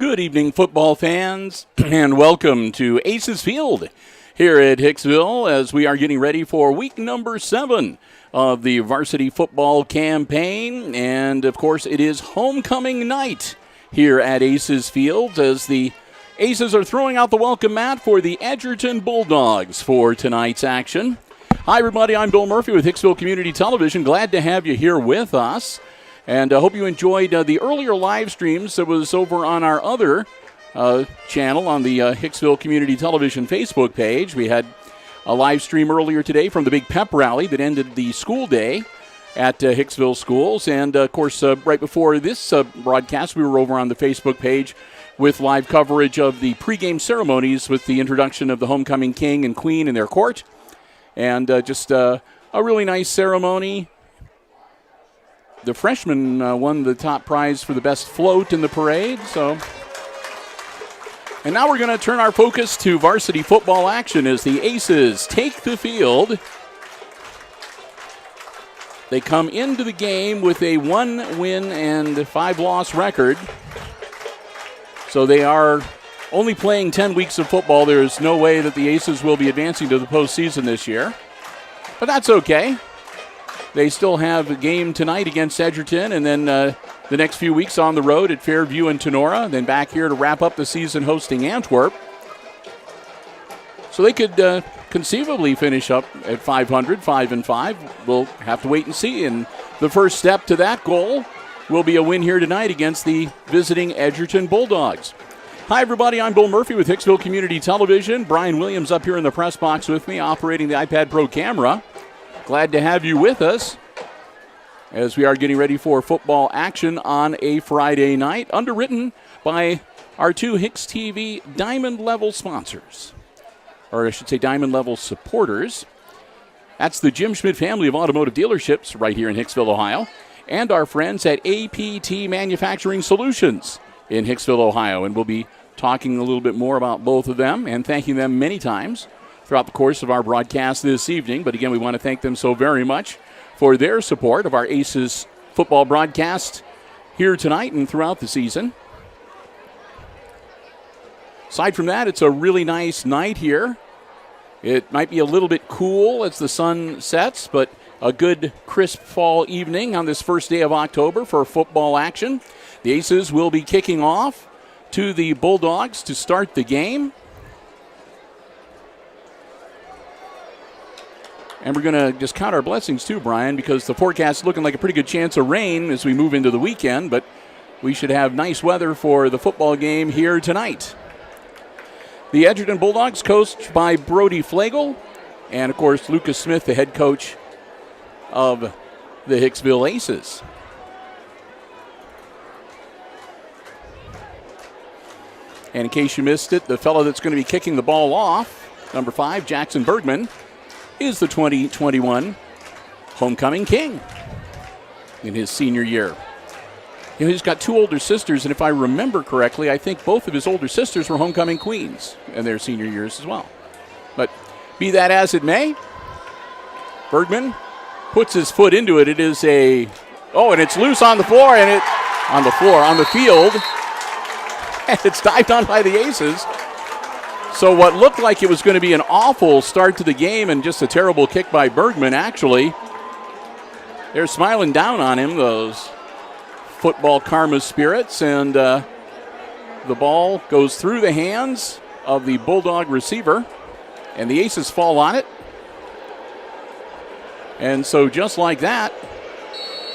Good evening, football fans, and welcome to Aces Field here at Hicksville as we are getting ready for week number 7 of the Varsity Football campaign. And, of course, it is homecoming night here at Aces Field as the Aces are throwing out the welcome mat for the Edgerton Bulldogs for tonight's action. Hi, everybody. I'm Bill Murphy with Hicksville Community Television. Glad to have you here with us. And I hope you enjoyed the earlier live streams that was over on our other channel on the Hicksville Community Television Facebook page. We had a live stream earlier today from the big pep rally that ended the school day at Hicksville schools. And, of course, right before this broadcast, we were over on the Facebook page with live coverage of the pregame ceremonies with the introduction of the homecoming king and queen in their court. And just a really nice ceremony. The freshmen won the top prize for the best float in the parade. And now we're going to turn our focus to varsity football action as the Aces take the field. They come into the game with a 1-win and 5-loss record. So they are only playing 10 weeks of football. There's no way that the Aces will be advancing to the postseason this year. But that's okay. They still have a game tonight against Edgerton, and then the next few weeks on the road at Fairview and Tenora, then back here to wrap up the season hosting Antwerp. So they could conceivably finish up at 500, 5-5. We'll have to wait and see. And the first step to that goal will be a win here tonight against the visiting Edgerton Bulldogs. Hi, everybody. I'm Bill Murphy with Hicksville Community Television. Brian Williams up here in the press box with me, operating the iPad Pro camera. Glad to have you with us as we are getting ready for football action on a Friday night, underwritten by our two HIX-TV Diamond Level sponsors, or I should say Diamond Level supporters. That's the Jim Schmidt family of automotive dealerships right here in Hicksville, Ohio, and our friends at APT Manufacturing Solutions in Hicksville, Ohio. And we'll be talking a little bit more about both of them and thanking them many times throughout the course of our broadcast this evening. But again, we want to thank them so very much for their support of our Aces football broadcast here tonight and throughout the season. Aside from that, it's a really nice night here. It might be a little bit cool as the sun sets, but a good crisp fall evening on this first day of October for football action. The Aces will be kicking off to the Bulldogs to start the game. And we're going to just count our blessings too, Brian, because the forecast is looking like a pretty good chance of rain as we move into the weekend, but we should have nice weather for the football game here tonight. The Edgerton Bulldogs, coached by Brody Flegel, and, of course, Lucas Smith, the head coach of the Hicksville Aces. And in case you missed it, the fellow that's going to be kicking the ball off, number 5, Jackson Bergman, is the 2021 homecoming king in his senior year. You know, he's got 2 older sisters, and if I remember correctly, I think both of his older sisters were homecoming queens in their senior years as well. But be that as it may, Bergman puts his foot into it. It is and it's loose on the floor, and on the field, and it's dived on by the Aces. So what looked like it was going to be an awful start to the game and just a terrible kick by Bergman, actually, they're smiling down on him, those football karma spirits, and the ball goes through the hands of the Bulldog receiver, and the Aces fall on it. And so just like that,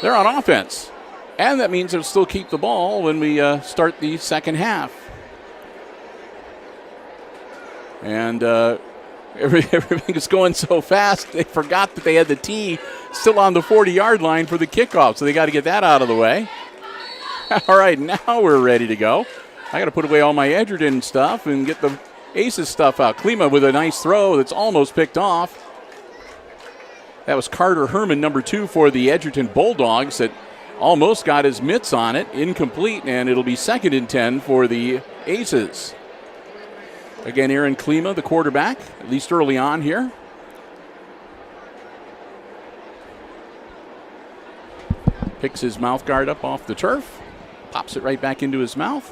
they're on offense. And that means they'll still keep the ball when we start the second half. And everything is going so fast, they forgot that they had the tee still on the 40-yard line for the kickoff, so they got to get that out of the way. All right, now we're ready to go. I got to put away all my Edgerton stuff and get the Aces stuff out. Klima with a nice throw that's almost picked off. That was Carter Herman, number 2 for the Edgerton Bulldogs, that almost got his mitts on it. Incomplete, and it'll be 2nd and 10 for the Aces. Again, Aaron Klima, the quarterback, at least early on here. Picks his mouth guard up off the turf, pops it right back into his mouth.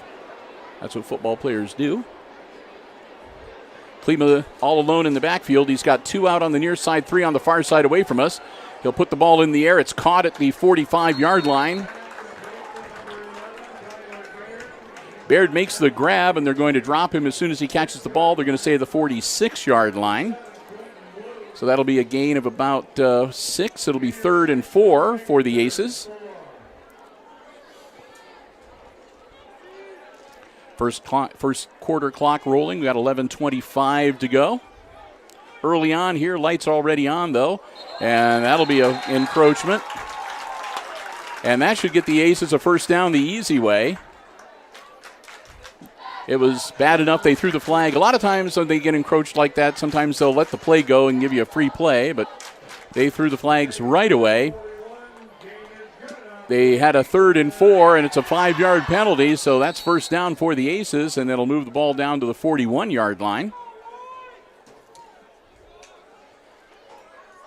That's what football players do. Klima all alone in the backfield. He's got 2 out on the near side, 3 on the far side away from us. He'll put the ball in the air. It's caught at the 45-yard line. Baird makes the grab, and they're going to drop him as soon as he catches the ball. They're going to say the 46-yard line. So that'll be a gain of about 6. It'll be 3rd and 4 for the Aces. First quarter clock rolling. We got 11:25 to go. Early on here, lights already on though, and that'll be an encroachment. And that should get the Aces a first down the easy way. It was bad enough they threw the flag. A lot of times when they get encroached like that, sometimes they'll let the play go and give you a free play, but they threw the flags right away. They had a 3rd and 4, and it's a 5-yard penalty, so that's first down for the Aces, and it'll move the ball down to the 41-yard line.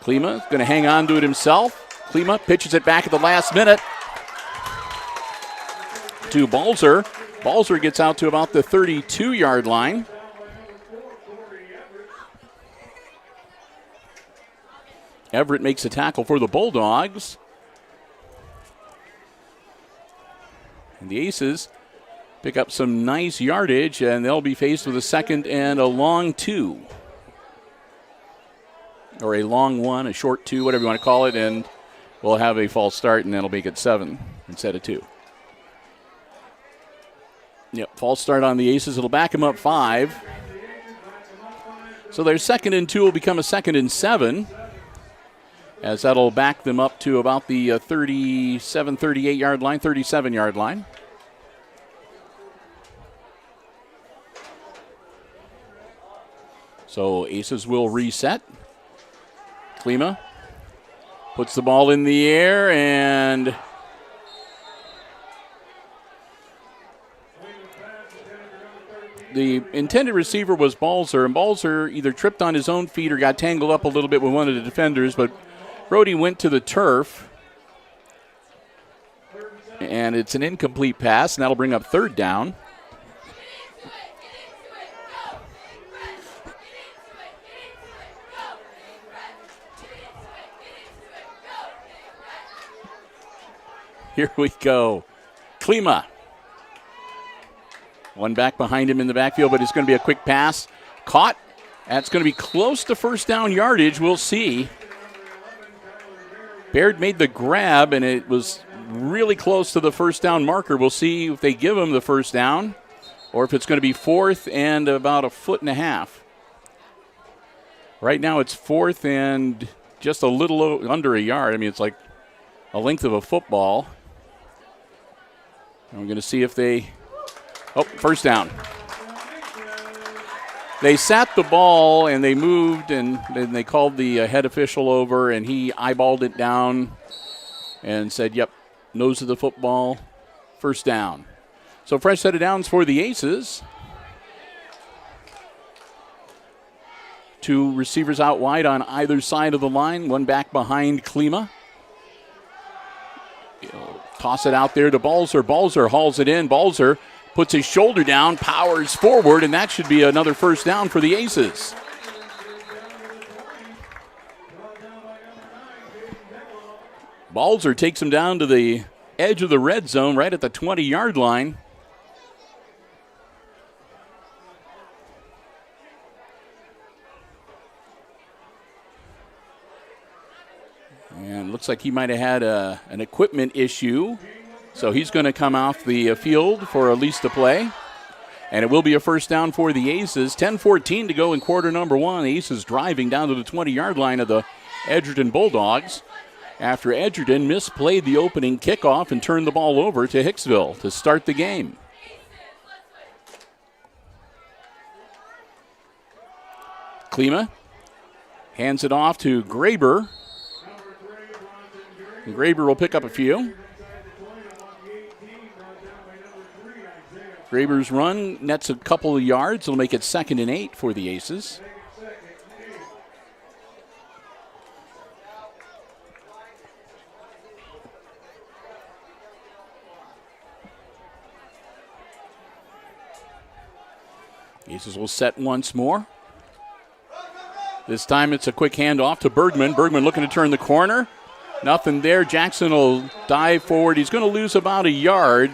Klima is going to hang on to it himself. Klima pitches it back at the last minute to Balzer. Balzer gets out to about the 32-yard line. Everett makes a tackle for the Bulldogs. And the Aces pick up some nice yardage, and they'll be faced with a 2nd and a long 2. Or a long 1, a short 2, whatever you want to call it, and we'll have a false start, and that'll make it 7 instead of 2. Yep, false start on the Aces. It'll back them up 5. So their 2nd and 2 will become a 2nd and 7, as that'll back them up to about the 38-yard line, 37-yard line. So Aces will reset. Klima puts the ball in the air, and the intended receiver was Balzer, and Balzer either tripped on his own feet or got tangled up a little bit with one of the defenders, but Brody went to the turf, and it's an incomplete pass, and that'll bring up 3rd down. Here we go. Klima. One back behind him in the backfield, but it's going to be a quick pass. Caught. That's going to be close to first down yardage. We'll see. Baird made the grab, and it was really close to the first down marker. We'll see if they give him the first down or if it's going to be 4th and about 1.5 feet. Right now it's 4th and just a little under a yard. I mean, it's like a length of a football. And we're going to see if they... Oh, first down. They sat the ball and they moved, and then they called the head official over, and he eyeballed it down and said, yep, nose of the football, first down. So fresh set of downs for the Aces. 2 receivers out wide on either side of the line, one back behind Klima. Toss it out there to Balzer. Balzer hauls it in. Balzer puts his shoulder down, powers forward, and that should be another first down for the Aces. Balzer takes him down to the edge of the red zone, right at the 20-yard line. And looks like he might have had an equipment issue. So he's going to come off the field for at least a play. And it will be a first down for the Aces. 10:14 to go in quarter number 1. The Aces driving down to the 20-yard line of the Edgerton Bulldogs after Edgerton misplayed the opening kickoff and turned the ball over to Hicksville to start the game. Klima hands it off to Graber. And Graber will pick up a few. Graber's run nets a couple of yards. It'll make it 2nd and 8 for the Aces. Aces will set once more. This time it's a quick handoff to Bergman. Bergman looking to turn the corner. Nothing there. Jackson will dive forward. He's going to lose about a yard.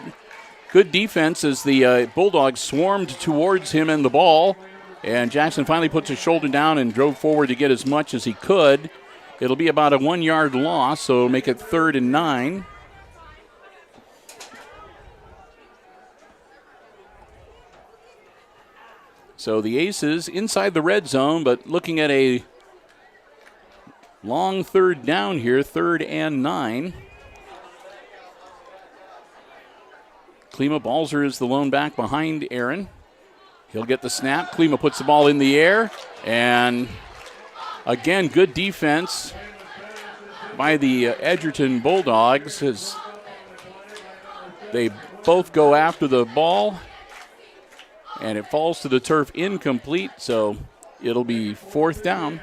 Good defense as the Bulldogs swarmed towards him and the ball. And Jackson finally puts his shoulder down and drove forward to get as much as he could. It'll be about a 1 yard loss, so make it 3rd and 9. So the Aces inside the red zone, but looking at a long 3rd down here, 3rd and 9. Klima Balzer is the lone back behind Aaron. He'll get the snap. Klima puts the ball in the air. And again, good defense by the Edgerton Bulldogs as they both go after the ball. And it falls to the turf incomplete, so it'll be 4th down.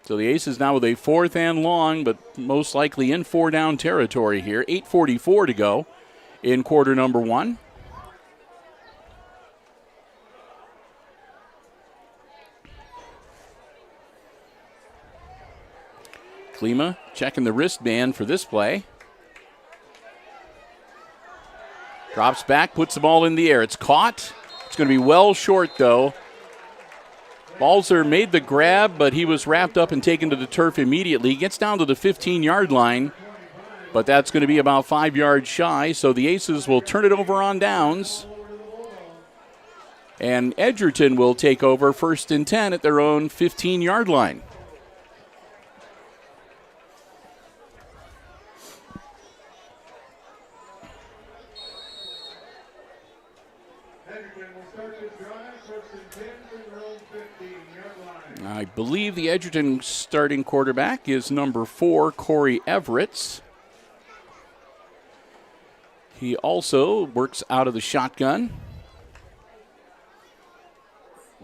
So the Aces now with a 4th and long, but most likely in 4-down territory here. 8:44 to go in quarter number 1. Klima checking the wristband for this play. Drops back, puts the ball in the air. It's caught. It's going to be well short, though. Balzer made the grab, but he was wrapped up and taken to the turf immediately. He gets down to the 15-yard line, but that's going to be about 5 yards shy, so the Aces will turn it over on downs. And Edgerton will take over 1st and 10 at their own 15-yard line. I believe the Edgerton starting quarterback is number 4, Corey Everett. He also works out of the shotgun.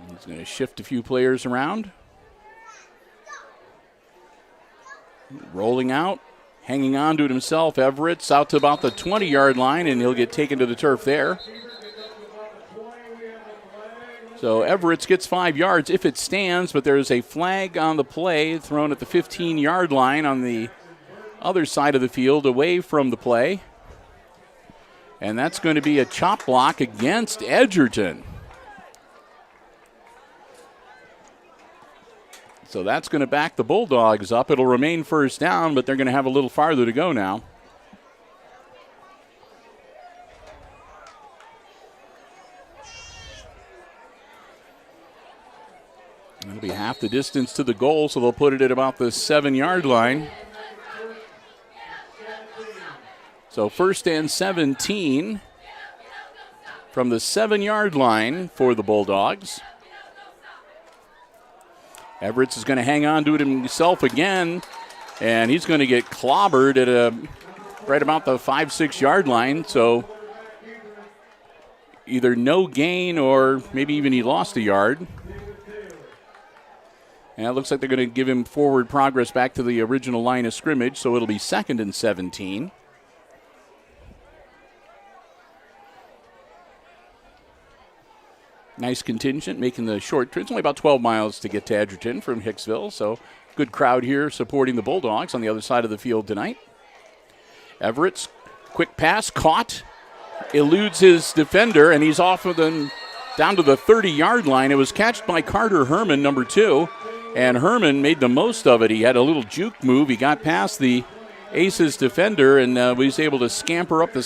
He's going to shift a few players around. Rolling out, hanging on to it himself. Everett's out to about the 20-yard line, and he'll get taken to the turf there. So Everett gets 5 yards if it stands, but there's a flag on the play thrown at the 15-yard line on the other side of the field away from the play. And that's going to be a chop block against Edgerton. So that's going to back the Bulldogs up. It'll remain 1st down, but they're going to have a little farther to go now. It'll be half the distance to the goal, so they'll put it at about the 7-yard line. So 1st and 17 from the 7-yard line for the Bulldogs. Everett is going to hang on to it himself again, and he's going to get clobbered at right about the 5-6 yard line. So either no gain or maybe even he lost a yard. And it looks like they're going to give him forward progress back to the original line of scrimmage, so it'll be 2nd and 17. Nice contingent making the short trip. It's only about 12 miles to get to Edgerton from Hicksville, so good crowd here supporting the Bulldogs on the other side of the field tonight. Everett's quick pass caught, eludes his defender, and he's off of them down to the 30-yard line. It was catched by Carter Herman, number 2. And Herman made the most of it. He had a little juke move. He got past the Aces defender and was able to scamper up the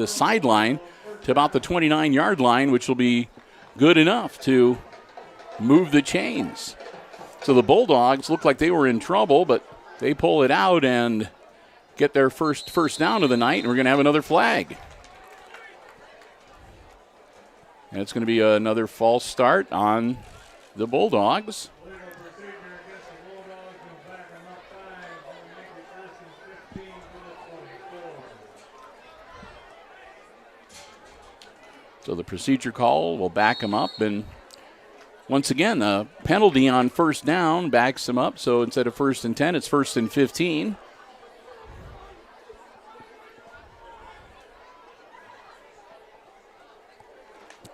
sideline to about the 29-yard line, which will be good enough to move the chains. So the Bulldogs looked like they were in trouble, but they pull it out and get their first down of the night, and we're going to have another flag. And it's going to be another false start on the Bulldogs. So the procedure call will back him up, and once again, a penalty on 1st down backs him up. So instead of 1st and 10, it's 1st and 15.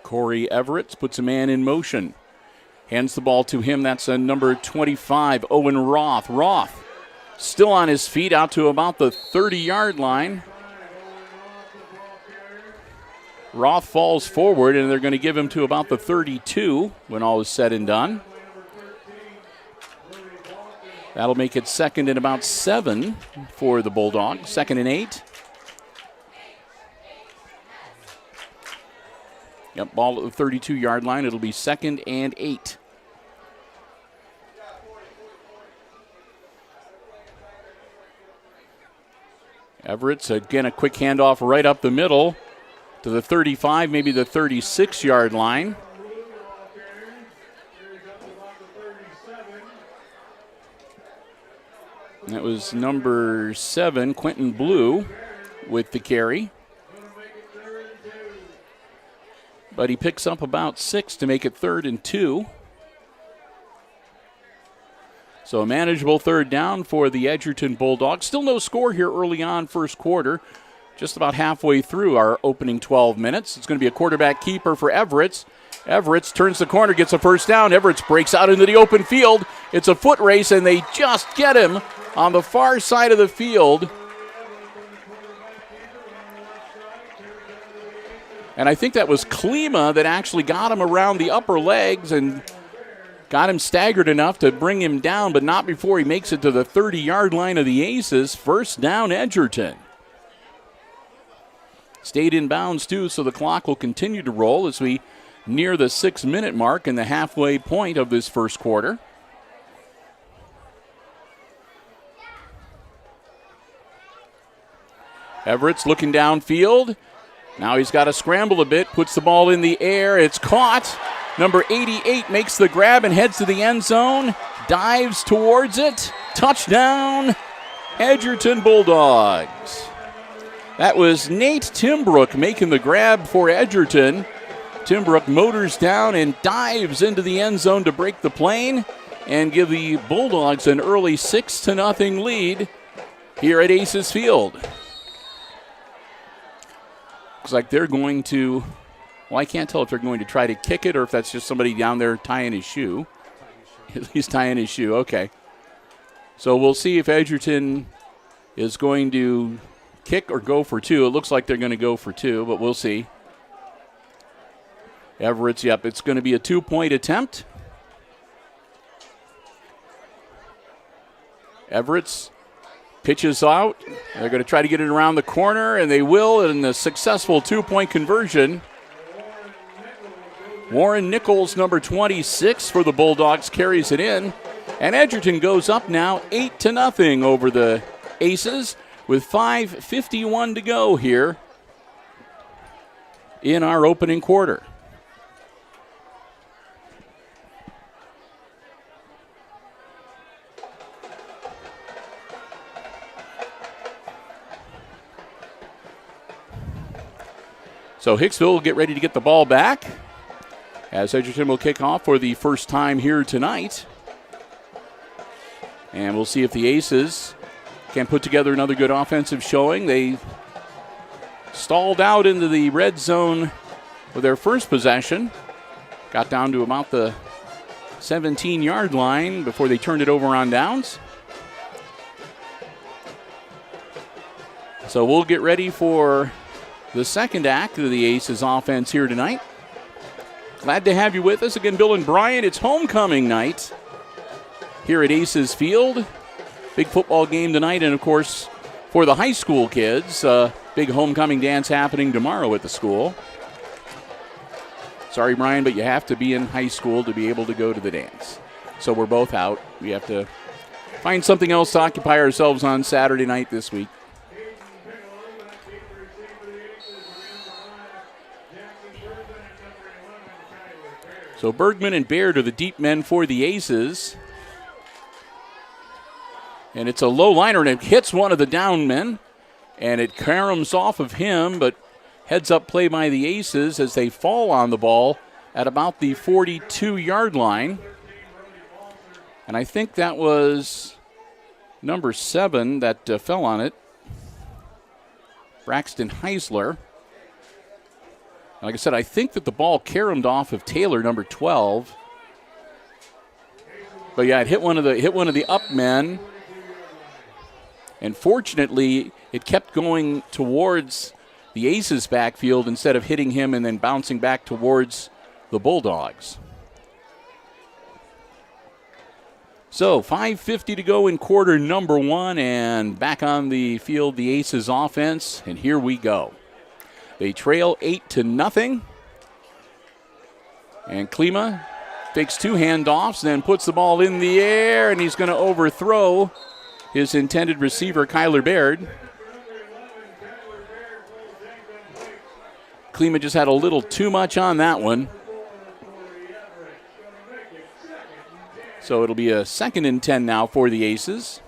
Corey Everett puts a man in motion. Hands the ball to him. That's number 25, Owen Roth. Roth still on his feet out to about the 30-yard line. Roth falls forward, and they're going to give him to about the 32 when all is said and done. That'll make it 2nd and about 7 for the Bulldogs. 2nd and 8. Yep, ball at the 32-yard line. It'll be 2nd and 8. Everett's again a quick handoff right up the middle to the 35, maybe the 36-yard line. That was number 7, Quentin Blue, with the carry. But he picks up about 6 to make it 3rd and 2. So a manageable 3rd down for the Edgerton Bulldogs. Still no score here early on first quarter. Just about halfway through our opening 12 minutes. It's going to be a quarterback keeper for Everett. Everett turns the corner, gets a first down. Everett breaks out into the open field. It's a foot race, and they just get him on the far side of the field. And I think that was Klima that actually got him around the upper legs and got him staggered enough to bring him down, but not before he makes it to the 30-yard line of the Aces. First down, Edgerton. Stayed in bounds, too, so the clock will continue to roll as we near the 6-minute mark and the halfway point of this first quarter. Everett's looking downfield. Now he's got to scramble a bit, puts the ball in the air. It's caught. Number 88 makes the grab and heads to the end zone. Dives towards it. Touchdown, Edgerton Bulldogs. That was Nate Timbrook making the grab for Edgerton. Timbrook motors down and dives into the end zone to break the plane and give the Bulldogs an early 6-0 lead here at Aces Field. Looks like they're going to, well, I can't tell if they're going to try to kick it or if that's just somebody down there tying his shoe. He's tying his shoe, okay. So we'll see if Edgerton is going to kick or go for 2. It looks like they're going to go for 2, but we'll see. Everett's, yep, it's going to be a 2-point attempt. Everett's pitches out. They're going to try to get it around the corner, and they will in the successful 2-point conversion. Warren Nichols, number 26 for the Bulldogs, carries it in. And Edgerton goes up now 8-0 over the Aces with 5:51 to go here in our opening quarter. So Hicksville will get ready to get the ball back as Edgerton will kick off for the first time here tonight. And we'll see if the Aces can put together another good offensive showing. They stalled out into the red zone with their first possession. Got down to about the 17-yard line before they turned it over on downs. So we'll get ready for the second act of the Aces offense here tonight. Glad to have you with us. Again, Bill and Brian, it's homecoming night here at Aces Field. Big football game tonight, and of course, for the high school kids, big homecoming dance happening tomorrow at the school. Sorry, Brian, but you have to be in high school to be able to go to the dance. So we're both out. We have to find something else to occupy ourselves on Saturday night this week. So Bergman and Baird are the deep men for the Aces. And it's a low liner, and it hits one of the down men. And it caroms off of him, but heads up play by the Aces as they fall on the ball at about the 42-yard line. And I think that was number 7 that fell on it, Braxton Heisler. Like I said, I think that the ball caromed off of Taylor, number 12. But yeah, it hit one of the up men. And fortunately, it kept going towards the Aces backfield instead of hitting him and then bouncing back towards the Bulldogs. So 5:50 to go in quarter number one, and back on the field, the Aces offense, and here we go. They trail 8-0, and Klima fakes two handoffs, then puts the ball in the air, and he's going to overthrow his intended receiver, Kyler Baird. Klima just had a little too much on that one. So it'll be a 2nd and 10 now for the Aces.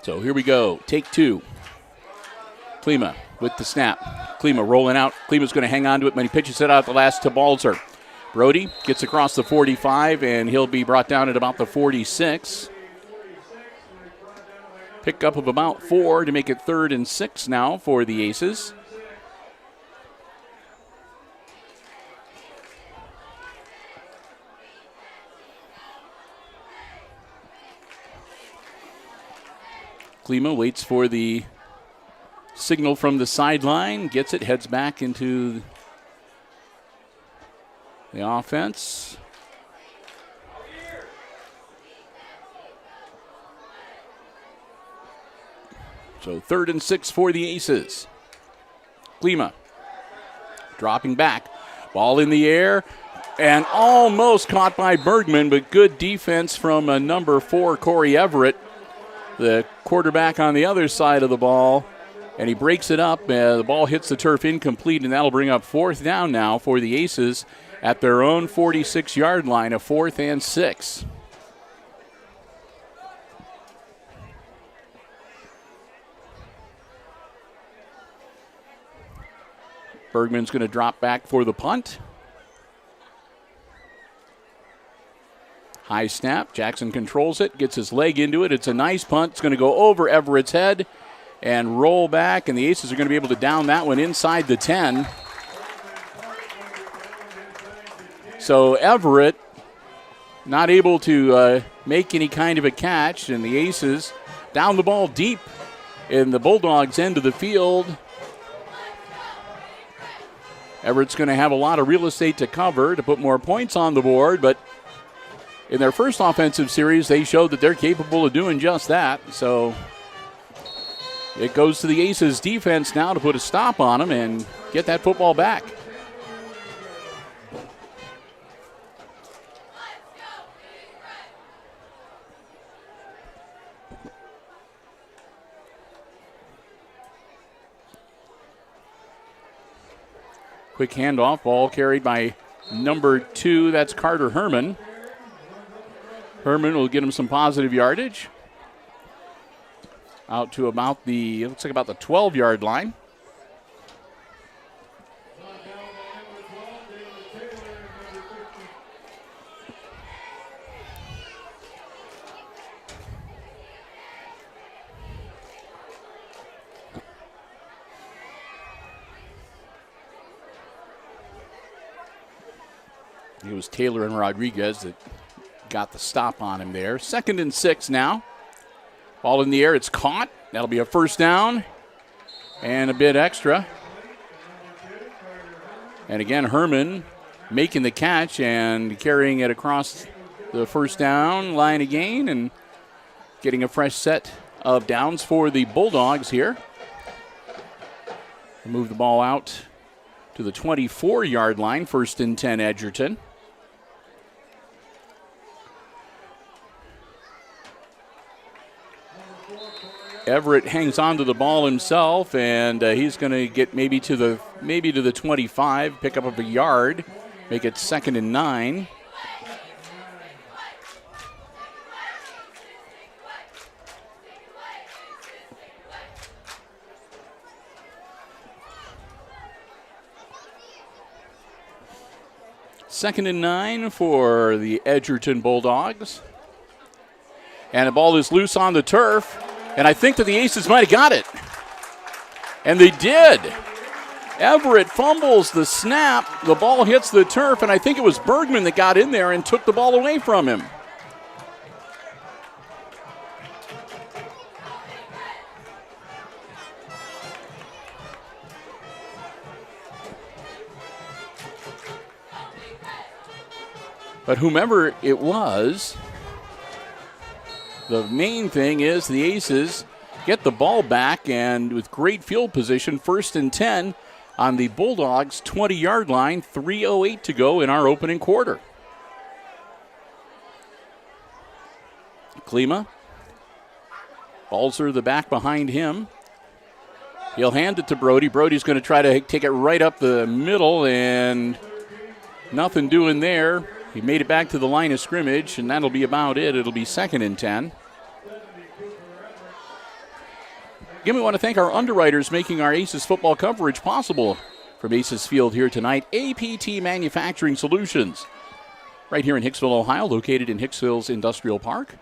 So here we go. Take two. Klima with the snap. Klima rolling out. Klima's going to hang on to it when he pitches it out the last to Balzer. Brody gets across the 45, and he'll be brought down at about the 46. Pickup of about 4 to make it 3rd and 6 now for the Aces. Klima waits for the signal from the sideline, gets it, heads back into the offense. So 3rd and 6 for the Aces. Klima dropping back. Ball in the air and almost caught by Bergman, but good defense from number 4, Corey Everett, the quarterback on the other side of the ball. And he breaks it up. The ball hits the turf incomplete, and that'll bring up 4th down now for the Aces at their own 46-yard line, a 4th and 6. Bergman's going to drop back for the punt. High snap. Jackson controls it, gets his leg into it. It's a nice punt. It's going to go over Everett's head and roll back, and the Aces are going to be able to down that one inside the 10. So Everett not able to make any kind of a catch, and the Aces down the ball deep in the Bulldogs' end of the field. Everett's going to have a lot of real estate to cover to put more points on the board, but in their first offensive series, they showed that they're capable of doing just that. So it goes to the Aces defense now to put a stop on them and get that football back. Quick handoff, ball carried by number 2, that's Carter Herman. Herman will get him some positive yardage. Out to about the 12-yard line. It was Taylor and Rodriguez that got the stop on him there. 2nd and 6 now. Ball in the air, it's caught. That'll be a 1st down and a bit extra. And again, Herman making the catch and carrying it across the 1st down line again and getting a fresh set of downs for the Bulldogs here. Move the ball out to the 24-yard line, 1st and 10 Edgerton. Everett hangs on to the ball himself, and he's going to get maybe to the 25, pick up a yard, make it 2nd and 9. 2nd and 9 for the Edgerton Bulldogs. And the ball is loose on the turf. And I think that the Aces might have got it. And they did. Everett fumbles the snap. The ball hits the turf, and I think it was Bergman that got in there and took the ball away from him. But whomever it was, the main thing is the Aces get the ball back, and with great field position, 1st and 10 on the Bulldogs' 20-yard line, 3:08 to go in our opening quarter. Klima. Balzer, the back behind him. He'll hand it to Brody. Brody's going to try to take it right up the middle, and nothing doing there. He made it back to the line of scrimmage, and that'll be about it. It'll be 2nd and 10. Again, we want to thank our underwriters making our Aces football coverage possible from Aces Field here tonight. APT Manufacturing Solutions, right here in Hicksville, Ohio, located in Hicksville's Industrial Park.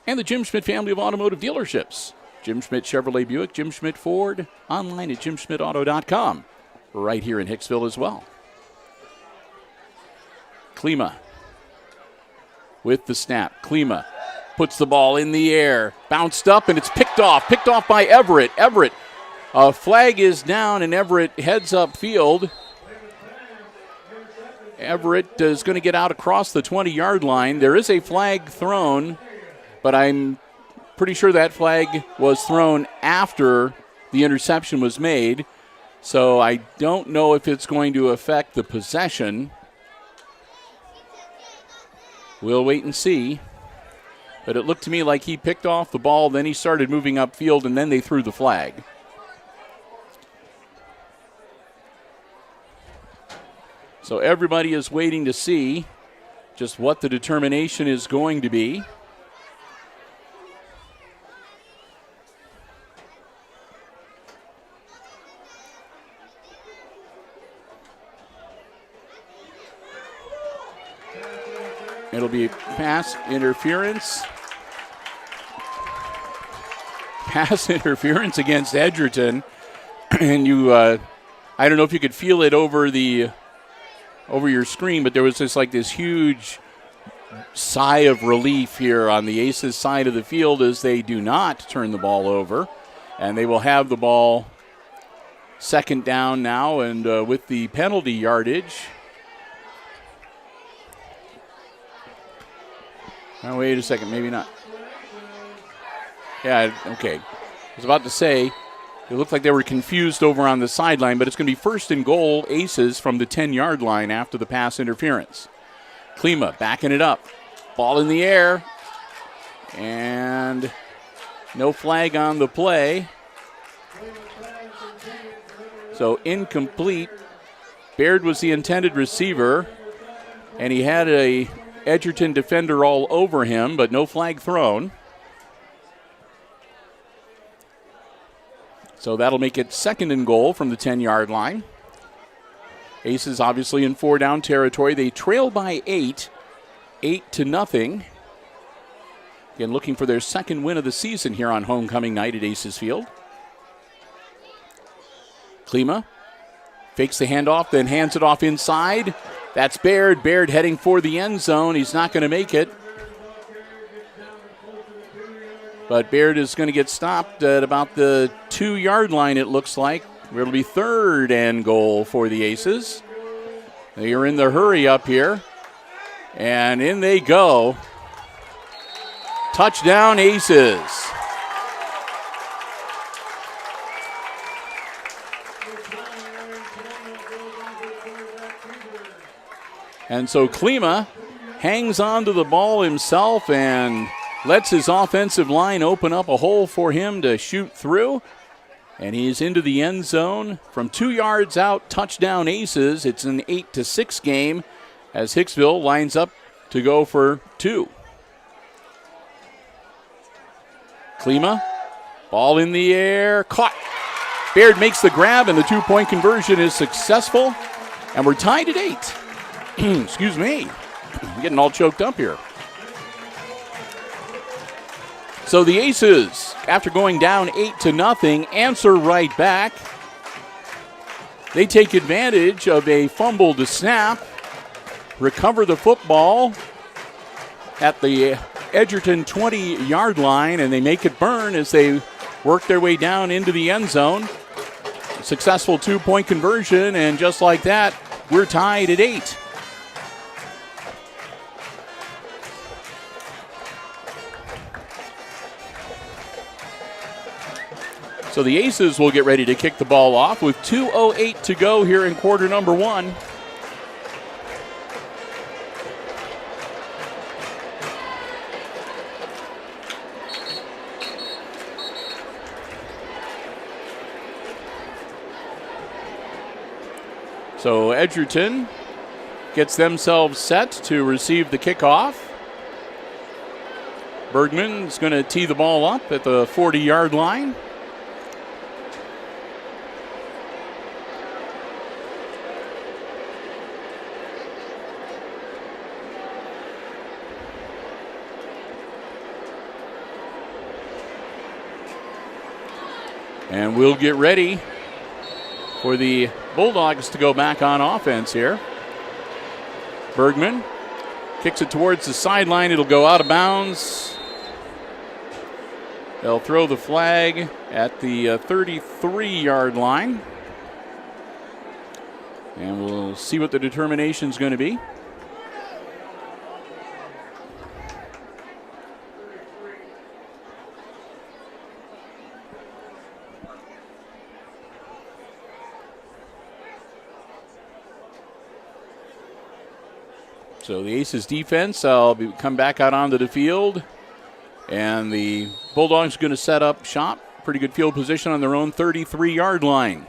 And the Jim Schmidt family of automotive dealerships. Jim Schmidt Chevrolet Buick, Jim Schmidt Ford, online at jimschmidtauto.com, right here in Hicksville as well. Klima with the snap. Klima puts the ball in the air, bounced up, and it's picked off by Everett. Everett, a flag is down, and Everett heads up field. Everett is going to get out across the 20-yard line. There is a flag thrown, but I'm pretty sure that flag was thrown after the interception was made, so I don't know if it's going to affect the possession. We'll wait and see. But it looked to me like he picked off the ball, then he started moving upfield, and then they threw the flag. So everybody is waiting to see just what the determination is going to be. It'll be pass interference. Pass interference against Edgerton. And you, I don't know if you could feel it over your screen, but there was just like this huge sigh of relief here on the Aces side of the field as they do not turn the ball over. And they will have the ball 2nd down now, and with the penalty yardage. Oh, wait a second, maybe not. Yeah, okay. I was about to say, it looked like they were confused over on the sideline, but it's going to be 1st and goal, Aces from the 10-yard line after the pass interference. Klima backing it up. Ball in the air. And no flag on the play. So incomplete. Baird was the intended receiver, and he had a Edgerton defender all over him, but no flag thrown. So that'll make it 2nd and goal from the 10-yard line. Aces obviously in 4-down territory. They trail by 8 8-0. Again, looking for their 2nd win of the season here on homecoming night at Aces Field. Klima fakes the handoff, then hands it off inside. That's Baird. Baird heading for the end zone. He's not going to make it. But Baird is going to get stopped at about the 2-yard line, it looks like. It'll be 3rd and goal for the Aces. They are in the hurry up here. And in they go. Touchdown, Aces. And so Klima hangs on to the ball himself and lets his offensive line open up a hole for him to shoot through. And he's into the end zone from 2 yards out. Touchdown, Aces. It's an 8-6 game as Hicksville lines up to go for 2. Klima, ball in the air, caught. Baird makes the grab, and the 2-point conversion is successful. And we're tied at 8. Excuse me. I'm getting all choked up here. So the Aces, after going down 8-0, answer right back. They take advantage of a fumble to snap, recover the football at the Edgerton 20-yard line, and they make it burn as they work their way down into the end zone. Successful 2-point conversion, and just like that, we're tied at 8. So the Aces will get ready to kick the ball off with 2:08 to go here in quarter number 1. So Edgerton gets themselves set to receive the kickoff. Bergman's going to tee the ball up at the 40-yard line. And we'll get ready for the Bulldogs to go back on offense here. Bergman kicks it towards the sideline. It'll go out of bounds. They'll throw the flag at the 33-yard line. And we'll see what the determination is going to be. So the Aces defense will come back out onto the field. And the Bulldogs are going to set up shop. Pretty good field position on their own 33-yard line.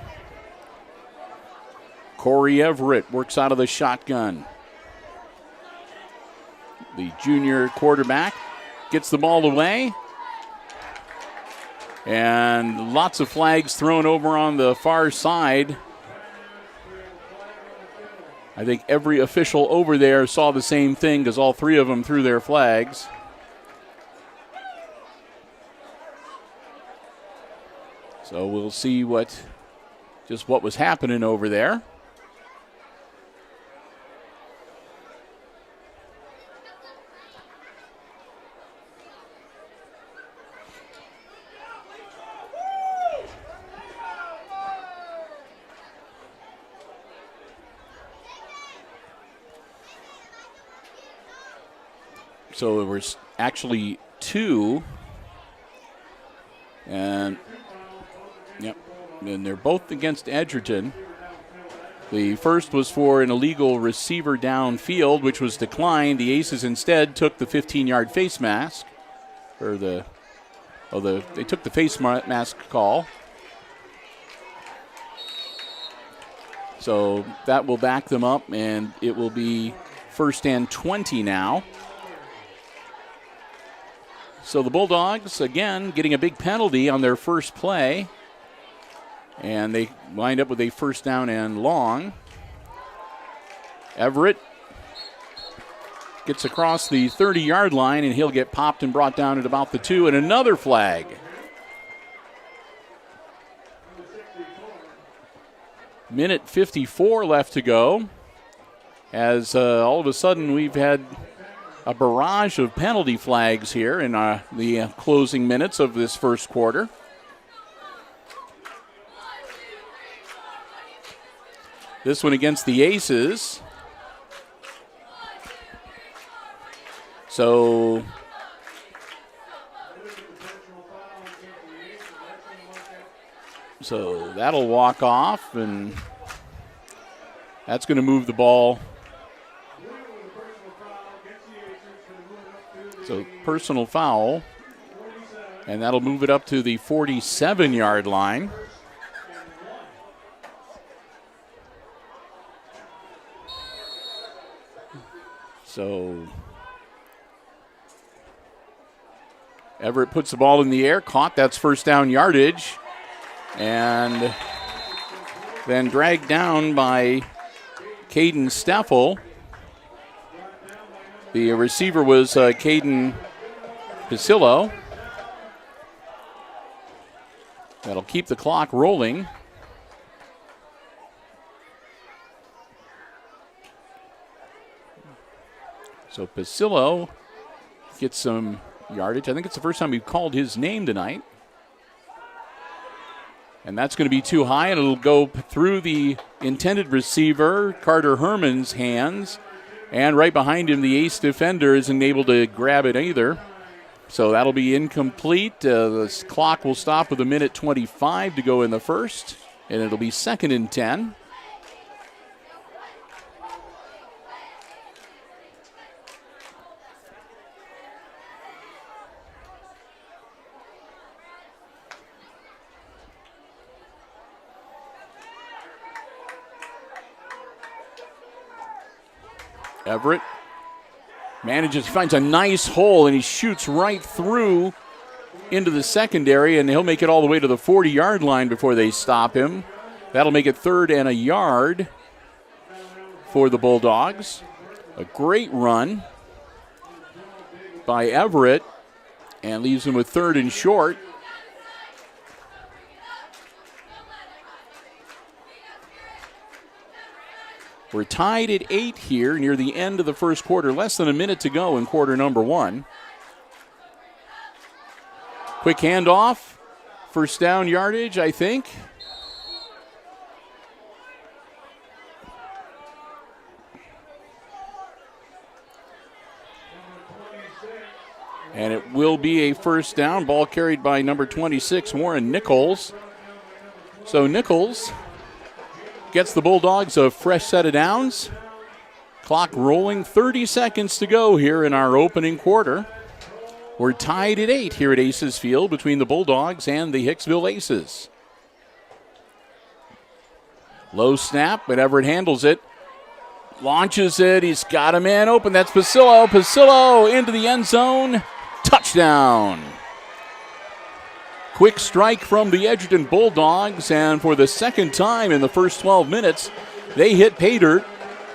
Corey Everett works out of the shotgun. The junior quarterback gets the ball away. And lots of flags thrown over on the far side. I think every official over there saw the same thing because all three of them threw their flags. So we'll see what was happening over there. So there was actually 2. And they're both against Edgerton. The first was for an illegal receiver downfield, which was declined. The Aces instead took the 15-yard face mask. They took the face mask call. So that will back them up, and it will be 1st and 20 now. So the Bulldogs, again, getting a big penalty on their first play. And they wind up with a 1st down and long. Everett gets across the 30-yard line, and he'll get popped and brought down at about the 2. And another flag. Minute 54 left to go. As all of a sudden we've had a barrage of penalty flags here in the closing minutes of this first quarter. This one against the Aces. So that'll walk off, and that's going to move the ball. So personal foul, and that'll move it up to the 47-yard line. So Everett puts the ball in the air, caught. That's 1st down yardage, and then dragged down by Caden Steffel. The receiver was Caden Pasillo. That'll keep the clock rolling. So Pasillo gets some yardage. I think it's the first time we've called his name tonight. And that's going to be too high, and it'll go through the intended receiver, Carter Herman's hands. And right behind him, the ace defender isn't able to grab it either. So that'll be incomplete. The clock will stop with 1:25 to go in the first, and it'll be 2nd and 10. Everett finds a nice hole, and he shoots right through into the secondary, and he'll make it all the way to the 40-yard line before they stop him. That'll make it 3rd and a yard for the Bulldogs. A great run by Everett, and leaves him with 3rd and short. We're tied at 8 here near the end of the first quarter. Less than a minute to go in quarter number 1. Quick handoff. First down yardage, I think. And it will be a first down. Ball carried by number 26, Warren Nichols. So Nichols gets the Bulldogs a fresh set of downs. Clock rolling, 30 seconds to go here in our opening quarter. We're tied at 8 here at Aces Field between the Bulldogs and the Hicksville Aces. Low snap, but Everett handles it. Launches it, he's got a man open. That's Pasillo. Pasillo into the end zone. Touchdown. Quick strike from the Edgerton Bulldogs, and for the second time in the first 12 minutes, they hit pay dirt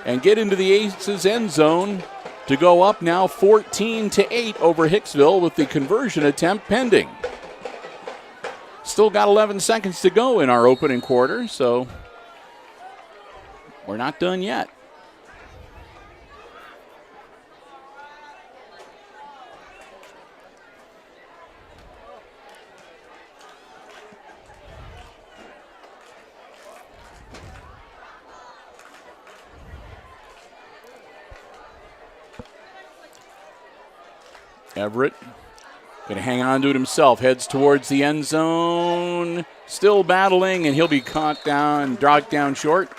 and get into the Aces end zone to go up now 14-8 over Hicksville with the conversion attempt pending. Still got 11 seconds to go in our opening quarter, so we're not done yet. Everett going to hang on to it himself. Heads towards the end zone. Still battling, and he'll be caught down, dragged down short.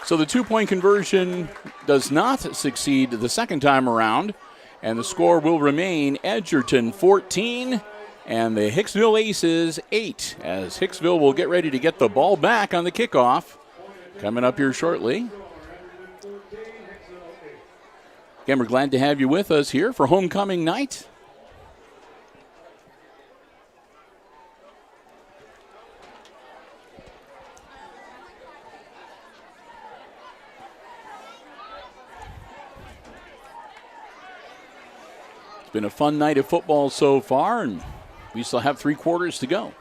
So the two-point conversion does not succeed the second time around, and the score will remain Edgerton 14 and the Hicksville Aces 8, as Hicksville will get ready to get the ball back on the kickoff coming up here shortly. Again, we're glad to have you with us here for homecoming night. It's been a fun night of football so far, and we still have 3 quarters to go.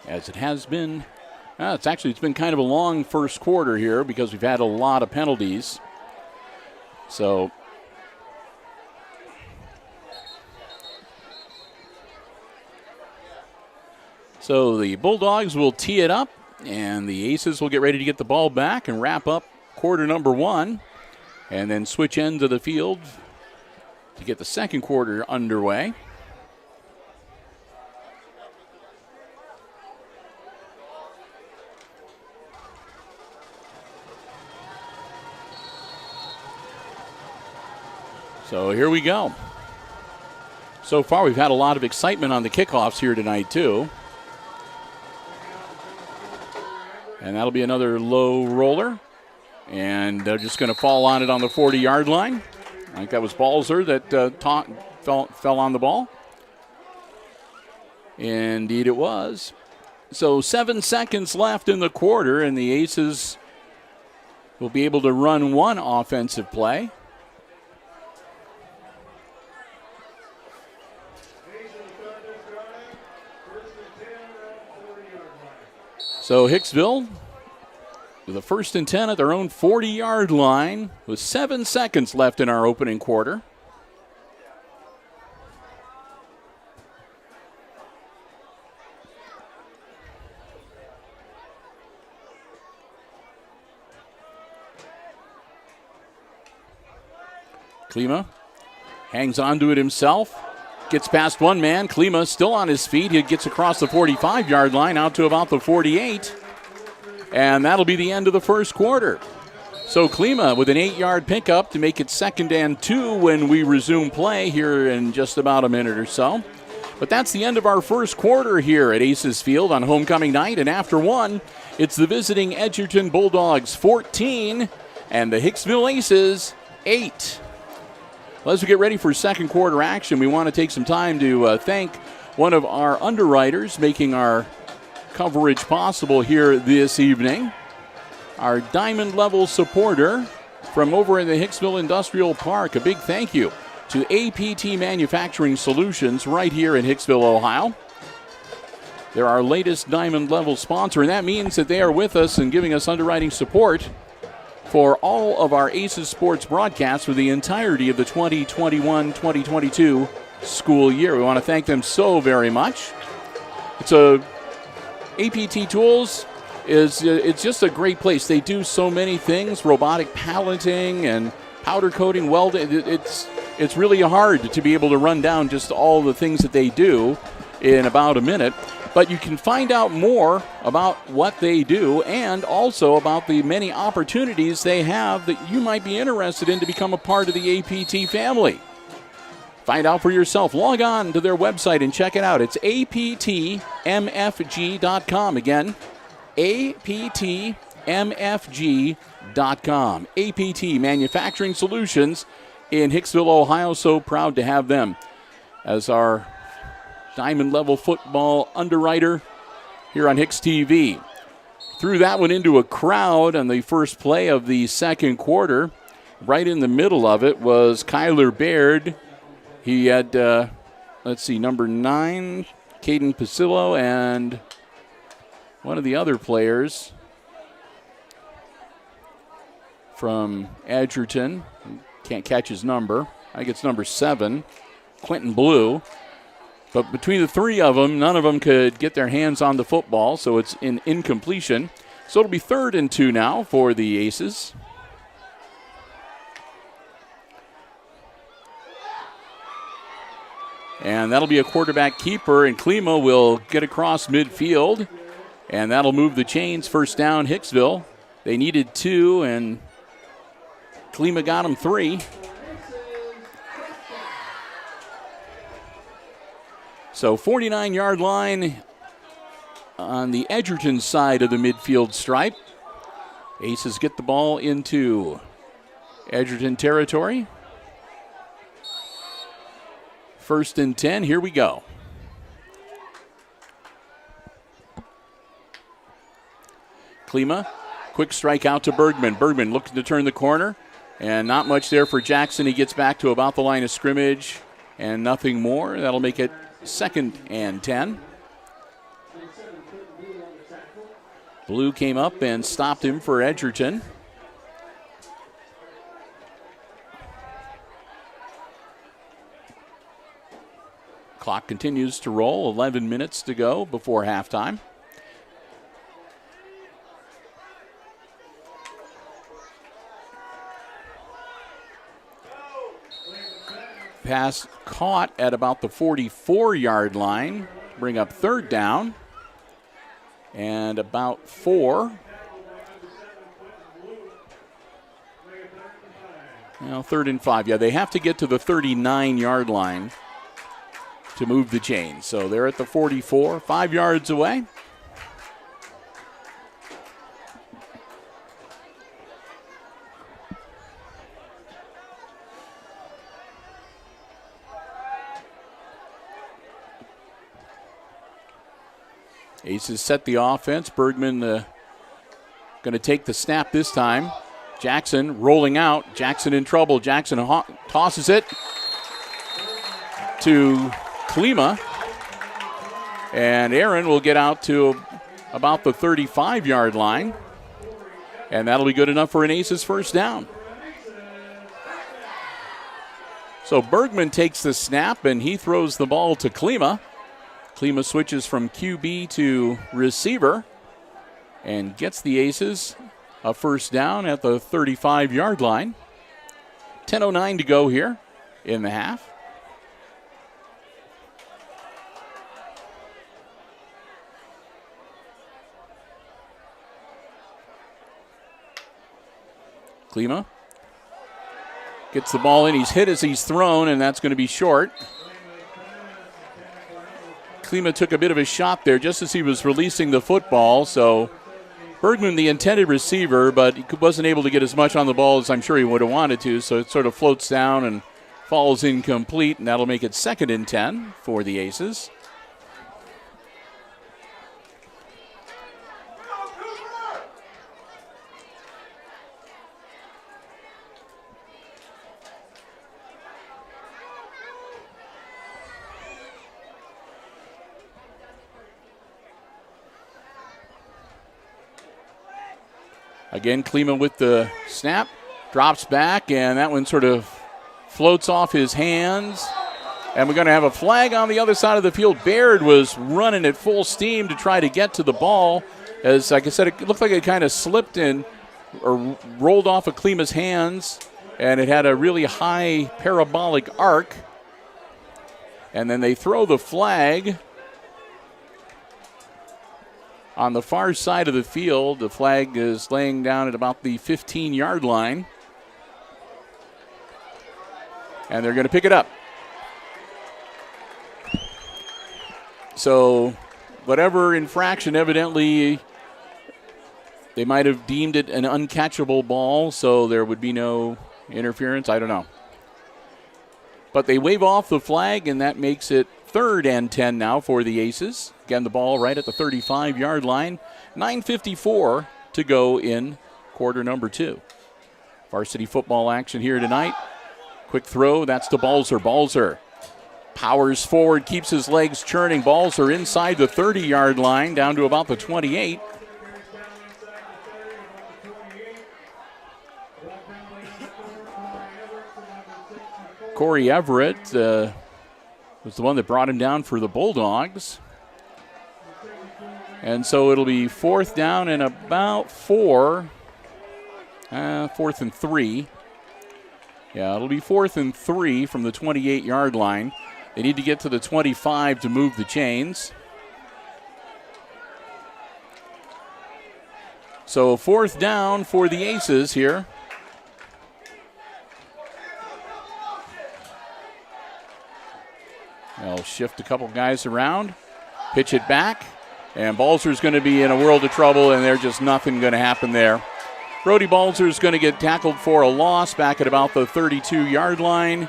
As it has been. It's been kind of a long first quarter here because we've had a lot of penalties. So the Bulldogs will tee it up, and the Aces will get ready to get the ball back and wrap up quarter number 1, and then switch ends of the field to get the second quarter underway. So here we go. So far, we've had a lot of excitement on the kickoffs here tonight, too. And that'll be another low roller. And they're just going to fall on it on the 40-yard line. I think that was Balzer that fell on the ball. Indeed it was. So 7 seconds left in the quarter, and the Aces will be able to run one offensive play. So Hicksville with a 1st and 10 at their own 40-yard line with 7 seconds left in our opening quarter. Klima hangs on to it himself. Gets past one man. Klima still on his feet. He gets across the 45-yard line out to about the 48. And that'll be the end of the first quarter. So Klima with an 8-yard pickup to make it 2nd and 2 when we resume play here in just about a minute or so. But that's the end of our first quarter here at Aces Field on homecoming night. And after one, it's the visiting Edgerton Bulldogs 14 and the Hicksville Aces 8. Well, as we get ready for second quarter action, we want to take some time to thank one of our underwriters making our coverage possible here this evening. Our diamond level supporter from over in the Hicksville Industrial Park. A big thank you to APT Manufacturing Solutions right here in Hicksville, Ohio. They're our latest diamond level sponsor, and that means that they are with us and giving us underwriting support for all of our Aces Sports broadcasts for the entirety of the 2021-2022 school year. We want to thank them so very much. APT Tools it's just a great place. They do so many things, robotic palleting and powder coating, welding. It's really hard to be able to run down just all the things that they do in about a minute. But you can find out more about what they do and also about the many opportunities they have that you might be interested in to become a part of the APT family. Find out for yourself. Log on to their website and check it out. It's aptmfg.com. Again, aptmfg.com. APT Manufacturing Solutions in Hicksville, Ohio. So proud to have them as our diamond level football underwriter here on HIX-TV. Threw that one into a crowd on the first play of the second quarter. Right in the middle of it was Kyler Baird. He had, number 9, Caden Pasillo, and one of the other players from Edgerton. Can't catch his number. I think it's number 7, Quentin Blue. But between the three of them, none of them could get their hands on the football, so it's an incompletion. So it'll be 3rd and 2 now for the Aces. And that'll be a quarterback keeper, and Klima will get across midfield, and that'll move the chains. First down, Hicksville. They needed 2, and Klima got them 3. So 49-yard line on the Edgerton side of the midfield stripe. Aces get the ball into Edgerton territory. 1st and 10, here we go. Klima, quick strike out to Bergman. Bergman looking to turn the corner, and not much there for Jackson. He gets back to about the line of scrimmage, and nothing more. That'll make it 2nd and 10. Blue came up and stopped him for Edgerton. Clock continues to roll. 11 minutes to go before halftime. Pass caught at about the 44-yard line. Bring up 3rd down. And about 4. Well, 3rd and 5. Yeah, they have to get to the 39-yard line to move the chains. So they're at the 44, 5 yards away. Aces set the offense. Bergman going to take the snap this time. Jackson rolling out. Jackson in trouble. Jackson tosses it to Klima. And Aaron will get out to about the 35-yard line. And that'll be good enough for an Aces first down. So Bergman takes the snap, and he throws the ball to Klima. Klima switches from QB to receiver and gets the Aces a first down at the 35-yard line. 10:09 to go here in the half. Klima gets the ball in. He's hit as he's thrown, and that's going to be short. Klima took a bit of a shot there just as he was releasing the football. So Bergman, the intended receiver, but he wasn't able to get as much on the ball as I'm sure he would have wanted to. So it sort of floats down and falls incomplete, and that'll make it 2nd and 10 for the Aces. Again, Klima with the snap, drops back, and that one sort of floats off his hands. And we're going to have a flag on the other side of the field. Baird was running at full steam to try to get to the ball. As, like I said, it looked like it kind of slipped in or rolled off of Klima's hands, and it had a really high parabolic arc. And then they throw the flag on the far side of the field. The flag is laying down at about the 15-yard line. And they're going to pick it up. So whatever infraction, evidently they might have deemed it an uncatchable ball, so there would be no interference. I don't know. But they wave off the flag, and that makes it 3rd and 10 now for the Aces. Again, the ball right at the 35-yard line. 9:54 to go in quarter number 2. Varsity football action here tonight. Quick throw, that's to Balzer. Balzer powers forward, keeps his legs churning. Balzer inside the 30-yard line, down to about the 28. Corey Everett was the one that brought him down for the Bulldogs. And so it'll be 4th down and about 4th and 3. Yeah, it'll be 4th and 3 from the 28-yard line. They need to get to the 25 to move the chains. So 4th down for the Aces here. They'll shift a couple guys around, pitch it back, and Balzer's going to be in a world of trouble, and there's just nothing going to happen there. Brody Balzer's going to get tackled for a loss back at about the 32-yard line,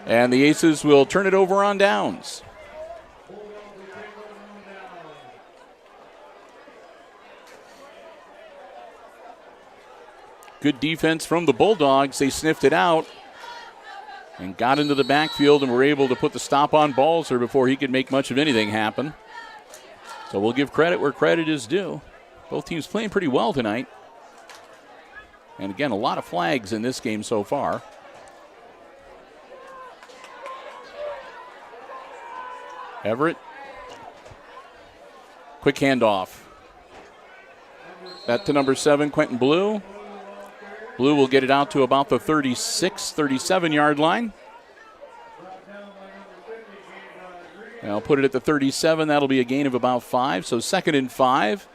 and the Aces will turn it over on downs. Good defense from the Bulldogs. They sniffed it out and got into the backfield and were able to put the stop on Balzer before he could make much of anything happen. So we'll give credit where credit is due. Both teams playing pretty well tonight. And again, a lot of flags in this game so far. Everett. Quick handoff. That to number 7, Quentin Blue. Blue will get it out to about the 36, 37-yard line. And I'll put it at the 37. That'll be a gain of about 5. So 2nd and 5.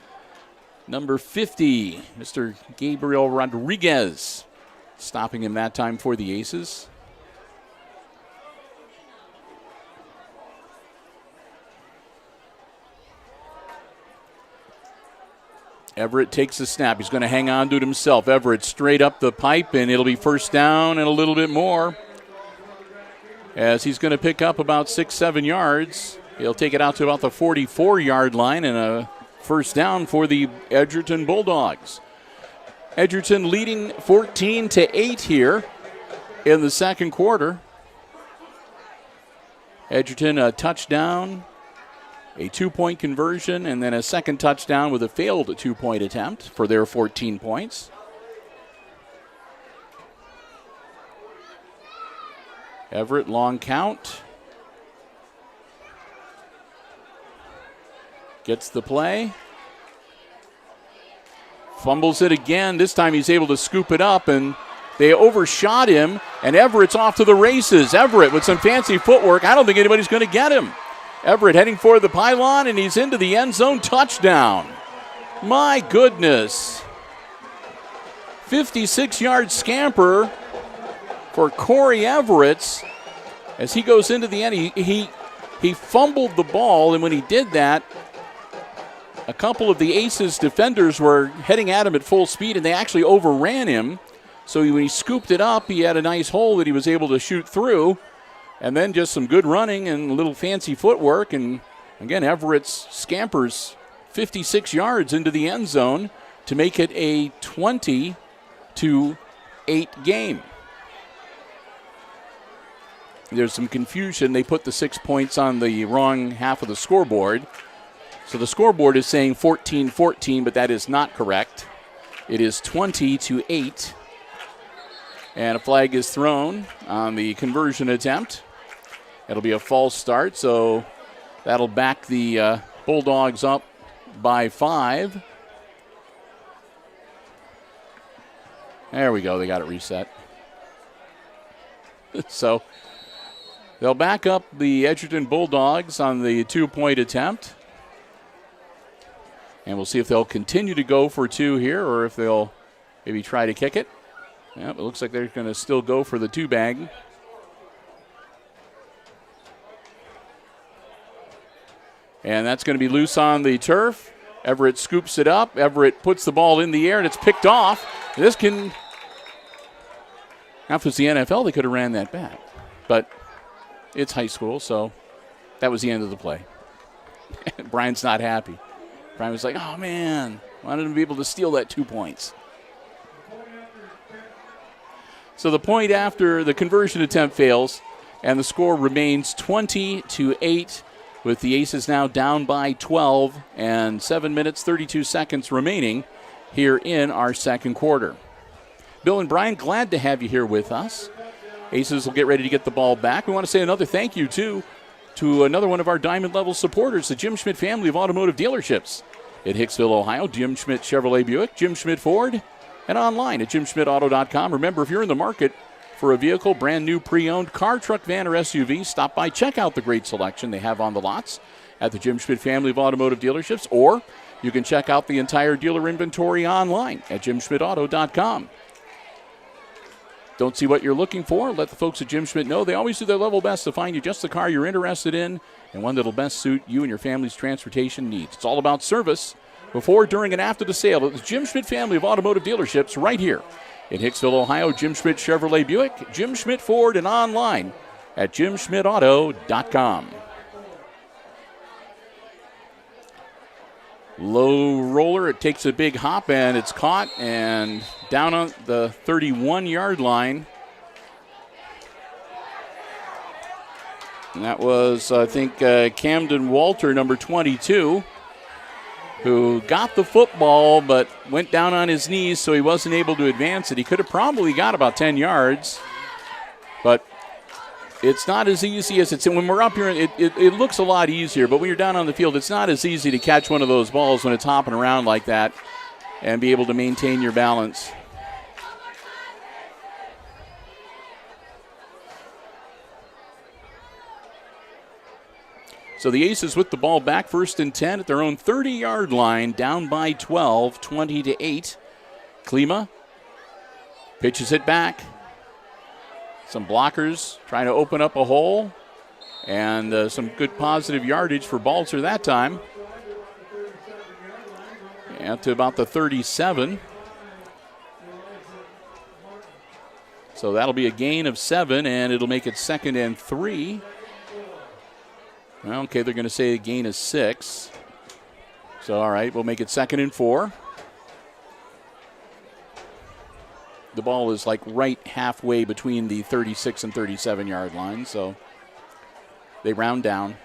Number 50, Mr. Gabriel Rodriguez, stopping him that time for the Aces. Everett takes the snap. He's going to hang on to it himself. Everett straight up the pipe, and it'll be 1st down and a little bit more, as he's going to pick up about 6-7 yards He'll take it out to about the 44-yard line and a first down for the Edgerton Bulldogs. Edgerton leading 14-8 here in the second quarter. Edgerton a touchdown, a 2-point conversion, and then a second touchdown with a failed 2-point attempt for their 14 points. Everett, long count. Gets the play. Fumbles it again. This time he's able to scoop it up, and they overshot him, and Everett's off to the races. Everett with some fancy footwork. I don't think anybody's going to get him. Everett heading for the pylon, and he's into the end zone. Touchdown. My goodness. 56-yard scamper for Corey Everett as he goes into the end. He fumbled the ball, and when he did that, a couple of the Aces defenders were heading at him at full speed, and they actually overran him. So when he scooped it up, he had a nice hole that he was able to shoot through. And then just some good running and a little fancy footwork. And again, Everett scampers 56 yards into the end zone to make it a 20-8 game. There's some confusion. They put the 6 points on the wrong half of the scoreboard. So the scoreboard is saying 14-14, but that is not correct. It is 20-8. And a flag is thrown on the conversion attempt. It'll be a false start, so that'll back the Bulldogs up by 5. There we go. They got it reset. So they'll back up the Edgerton Bulldogs on the 2-point attempt. And we'll see if they'll continue to go for 2 here or if they'll maybe try to kick it. Yep, it looks like they're going to still go for the 2-bag. And that's going to be loose on the turf. Everett scoops it up. Everett puts the ball in the air, and it's picked off. This can... Now, if it was the NFL, they could have ran that back. But it's high school, so that was the end of the play. Brian's not happy. Brian was like, oh, man, wanted him to be able to steal that 2 points. So the point after the conversion attempt fails, and the score remains 20-8, with the Aces now down by 12 and 7 minutes, 32 seconds remaining here in our second quarter. Bill and Brian, glad to have you here with us. Aces will get ready to get the ball back. We want to say another thank you, too, to another one of our diamond-level supporters, the Jim Schmidt family of automotive dealerships in Hicksville, Ohio. Jim Schmidt Chevrolet Buick, Jim Schmidt Ford, and online at jimschmidtauto.com. Remember, if you're in the market for a vehicle, brand new, pre-owned car, truck, van, or SUV, stop by, check out the great selection they have on the lots at the Jim Schmidt family of automotive dealerships, or you can check out the entire dealer inventory online at jimschmidtauto.com. Don't see what you're looking for? Let the folks at Jim Schmidt know. They always do their level best to find you just the car you're interested in and one that'll best suit you and your family's transportation needs. It's all about service before, during, and after the sale at the Jim Schmidt family of automotive dealerships right here in Hicksville, Ohio. Jim Schmidt Chevrolet Buick, Jim Schmidt Ford, and online at jimschmidtauto.com. Low roller, it takes a big hop, and it's caught and down on the 31-yard line. And that was, I think, Camden Walter, number 22, who got the football but went down on his knees, so he wasn't able to advance it. He could have probably got about 10 yards, but it's not as easy as it's. When we're up here, it looks a lot easier, but when you're down on the field, it's not as easy to catch one of those balls when it's hopping around like that and be able to maintain your balance. So the Aces with the ball back, 1st and 10 at their own 30-yard line, down by 12, 20-8. Klima pitches it back. Some blockers trying to open up a hole, and some good positive yardage for Balzer that time. Out to about the 37. So that'll be a gain of 7, and it'll make it 2nd and 3. Well, okay, they're going to say a gain of 6. So, all right, we'll make it 2nd and 4. The ball is like right halfway between the 36 and 37-yard line, so they round down.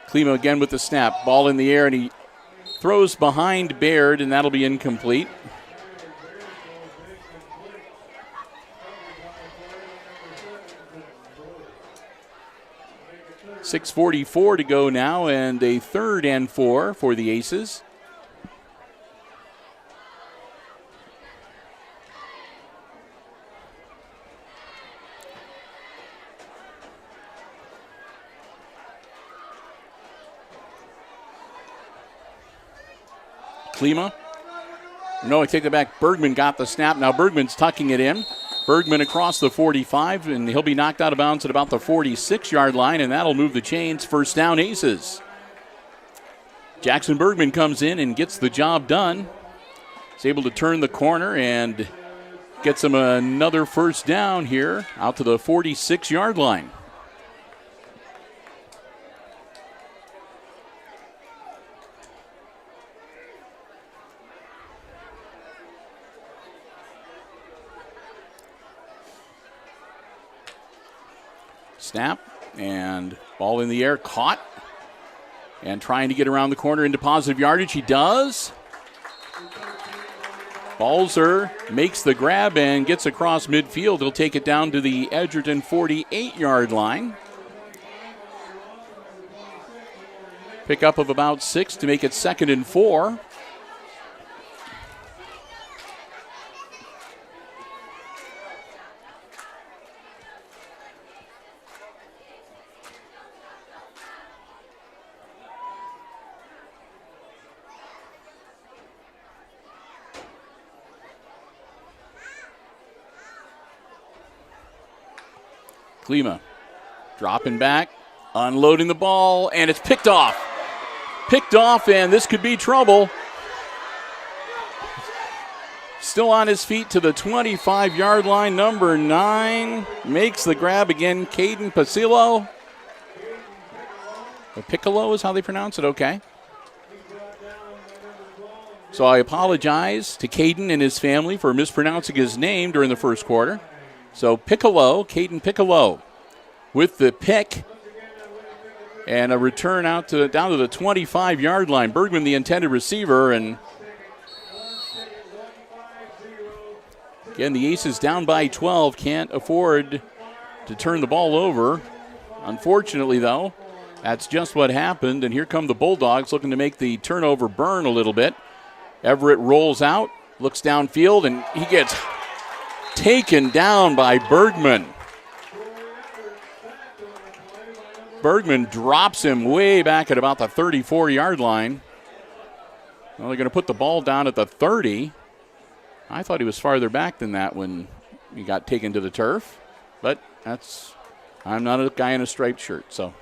Klima again with the snap. Ball in the air, and he throws behind Baird, and that'll be incomplete. .6:44 to go now, and a 3rd and 4 for the Aces. Klima. No, I take it back. Bergman got the snap. Now Bergman's tucking it in. Bergman across the 45, and he'll be knocked out of bounds at about the 46-yard line, and that'll move the chains. 1st down, Aces. Jackson Bergman comes in and gets the job done. He's able to turn the corner and gets him another 1st down here out to the 46-yard line. Snap, and ball in the air, caught, and trying to get around the corner into positive yardage. He does. Balzer makes the grab and gets across midfield. He'll take it down to the Edgerton 48-yard line. Pickup of about 6 to make it 2nd and 4. Klima dropping back, unloading the ball, and it's picked off. Picked off, and this could be trouble. Still on his feet to the 25-yard line. Number 9 makes the grab again. Caden Pacillo. Piccolo is how they pronounce it. Okay. So I apologize to Caden and his family for mispronouncing his name during the first quarter. So Piccolo, Caden Piccolo, with the pick and a return down to the 25-yard line. Bergman, the intended receiver, and again, the Aces down by 12, can't afford to turn the ball over. Unfortunately, though, that's just what happened, and here come the Bulldogs looking to make the turnover burn a little bit. Everett rolls out, looks downfield, and he gets taken down by Bergman. Bergman drops him way back at about the 34-yard line. Well, they're going to put the ball down at the 30. I thought he was farther back than that when he got taken to the turf. But I'm not a guy in a striped shirt, so.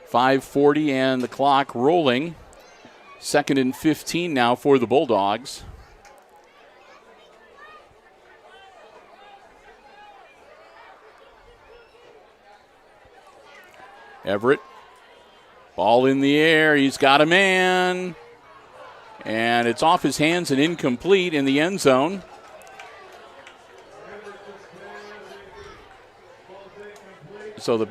5:40 and the clock rolling. 2nd and 15 now for the Bulldogs. Everett, ball in the air. He's got a man. And it's off his hands and incomplete in the end zone. So the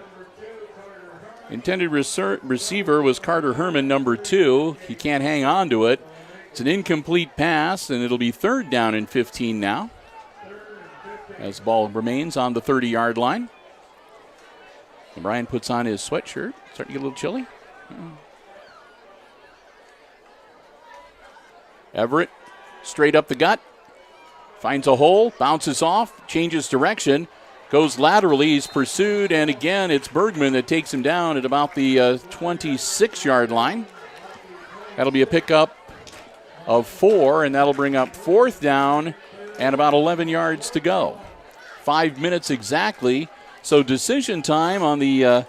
intended receiver was Carter Herman, number 2. He can't hang on to it. It's an incomplete pass, and it'll be 3rd down and 15 now, as the ball remains on the 30-yard line. And Brian puts on his sweatshirt. Starting to get a little chilly. Everett, straight up the gut. Finds a hole, bounces off, changes direction, goes laterally. He's pursued, and again, it's Bergman that takes him down at about the 26-yard line. That'll be a pickup of 4, and that'll bring up 4th down and about 11 yards to go. 5 minutes exactly. So decision time on the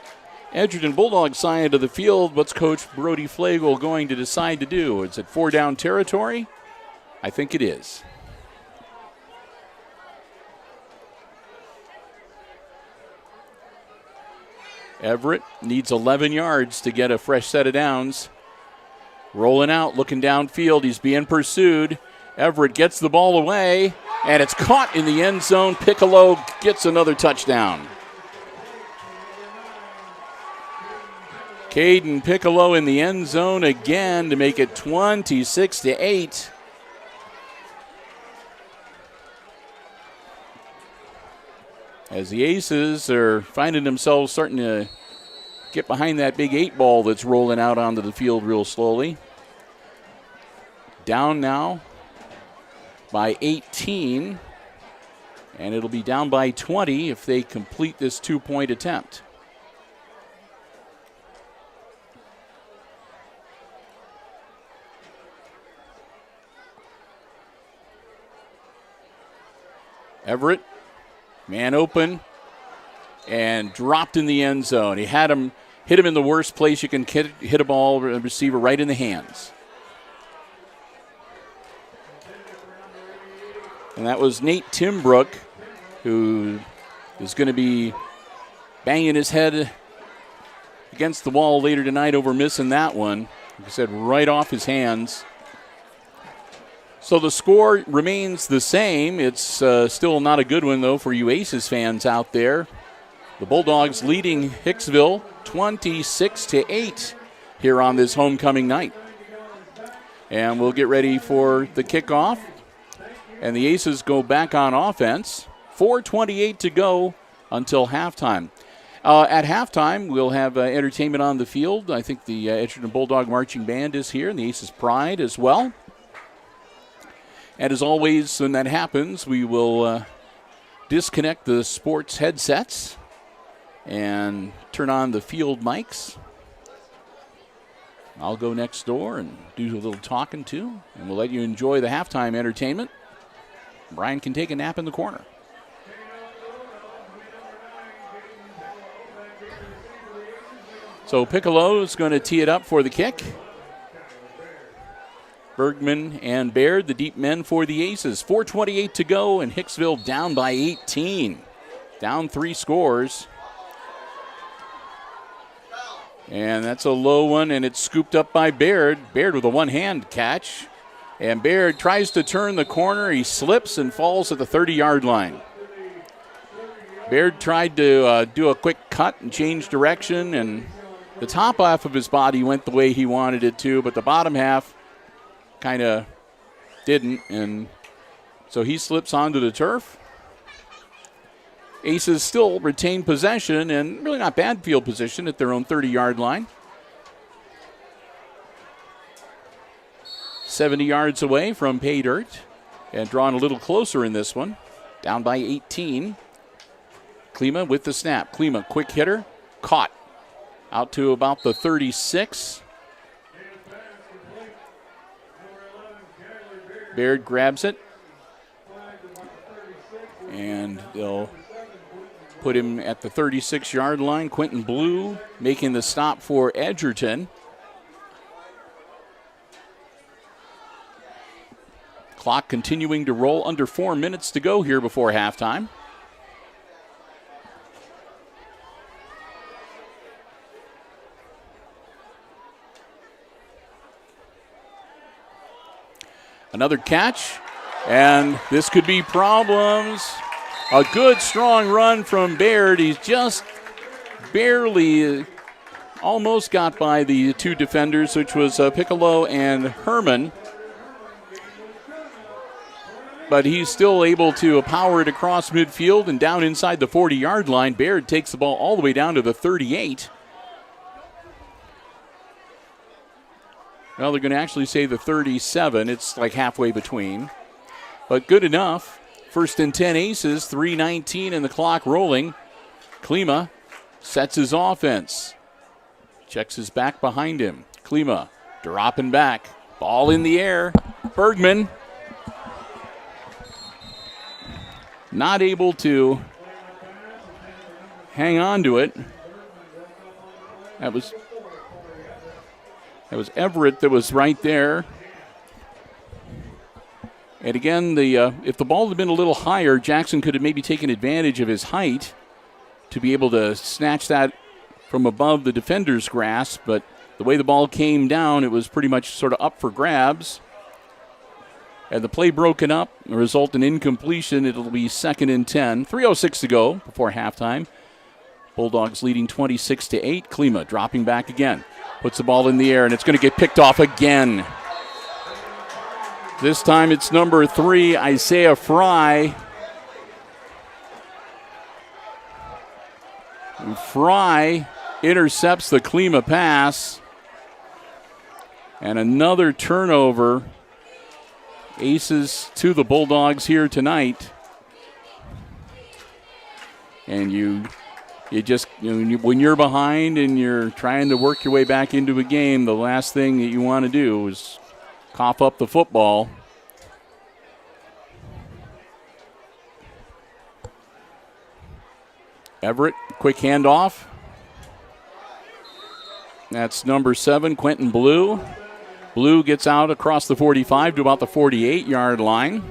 Edgerton Bulldogs side of the field. What's Coach Brody Flagel going to decide to do? Is it 4-down territory? I think it is. Everett needs 11 yards to get a fresh set of downs. Rolling out, looking downfield. He's being pursued. Everett gets the ball away, and it's caught in the end zone. Piccolo gets another touchdown. Caden Piccolo in the end zone again to make it 26-8. As the Aces are finding themselves starting to get behind that big 8 ball that's rolling out onto the field real slowly. Down now by 18, and it'll be down by 20 if they complete this 2-point attempt. Everett, man open, and dropped in the end zone. He hit him in the worst place you can hit a ball, a receiver, right in the hands. And that was Nate Timbrook, who is going to be banging his head against the wall later tonight over missing that one. Like I said, right off his hands. So the score remains the same. It's still not a good one, though, for you Aces fans out there. The Bulldogs leading Hicksville 26-8 here on this homecoming night. And we'll get ready for the kickoff. And the Aces go back on offense. 4:28 to go until halftime. At halftime, we'll have entertainment on the field. I think the Edgerton Bulldog Marching Band is here, and the Aces Pride as well. And as always, when that happens, we will disconnect the sports headsets and turn on the field mics. I'll go next door and do a little talking too, and we'll let you enjoy the halftime entertainment. Brian can take a nap in the corner. So Piccolo is going to tee it up for the kick. Bergman and Baird, the deep men for the Aces. 4:28 to go, and Hicksville down by 18. Down 3 scores. And that's a low one, and it's scooped up by Baird. Baird with a one-hand catch. And Baird tries to turn the corner. He slips and falls at the 30-yard line. Baird tried to do a quick cut and change direction, and the top half of his body went the way he wanted it to, but the bottom half kind of didn't, and so he slips onto the turf. Aces still retain possession, and really not bad field position at their own 30-yard line. 70 yards away from pay dirt, and drawn a little closer in this one. Down by 18. Klima with the snap. Klima, quick hitter, caught. Out to about the 36. Baird grabs it, and they'll put him at the 36-yard line. Quentin Blue making the stop for Edgerton. Clock continuing to roll, under 4 minutes to go here before halftime. Another catch, and this could be problems. A good, strong run from Baird. He's just barely, almost got by the 2 defenders, which was Piccolo and Herman. But he's still able to power it across midfield and down inside the 40-yard line. Baird takes the ball all the way down to the 38. Well, they're going to actually say the 37. It's like halfway between. But good enough. 1st and 10 Aces, 3:19 and the clock rolling. Klima sets his offense. Checks his back behind him. Klima dropping back. Ball in the air. Bergman not able to hang on to it. That was Everett that was right there. And again, if the ball had been a little higher, Jackson could have maybe taken advantage of his height to be able to snatch that from above the defender's grasp, but the way the ball came down, it was pretty much sort of up for grabs. And the play broken up, result in incompletion. It'll be 2nd and 10. 3:06 to go before halftime. Bulldogs leading 26-8. Klima dropping back again. Puts the ball in the air, and it's going to get picked off again. This time it's number 3, Isaiah Fry. Fry intercepts the Klima pass. And another turnover. Aces to the Bulldogs here tonight. And you just, when you're behind and you're trying to work your way back into a game, the last thing that you want to do is cough up the football. Everett, quick handoff. That's number 7, Quentin Blue. Blue gets out across the 45 to about the 48-yard line.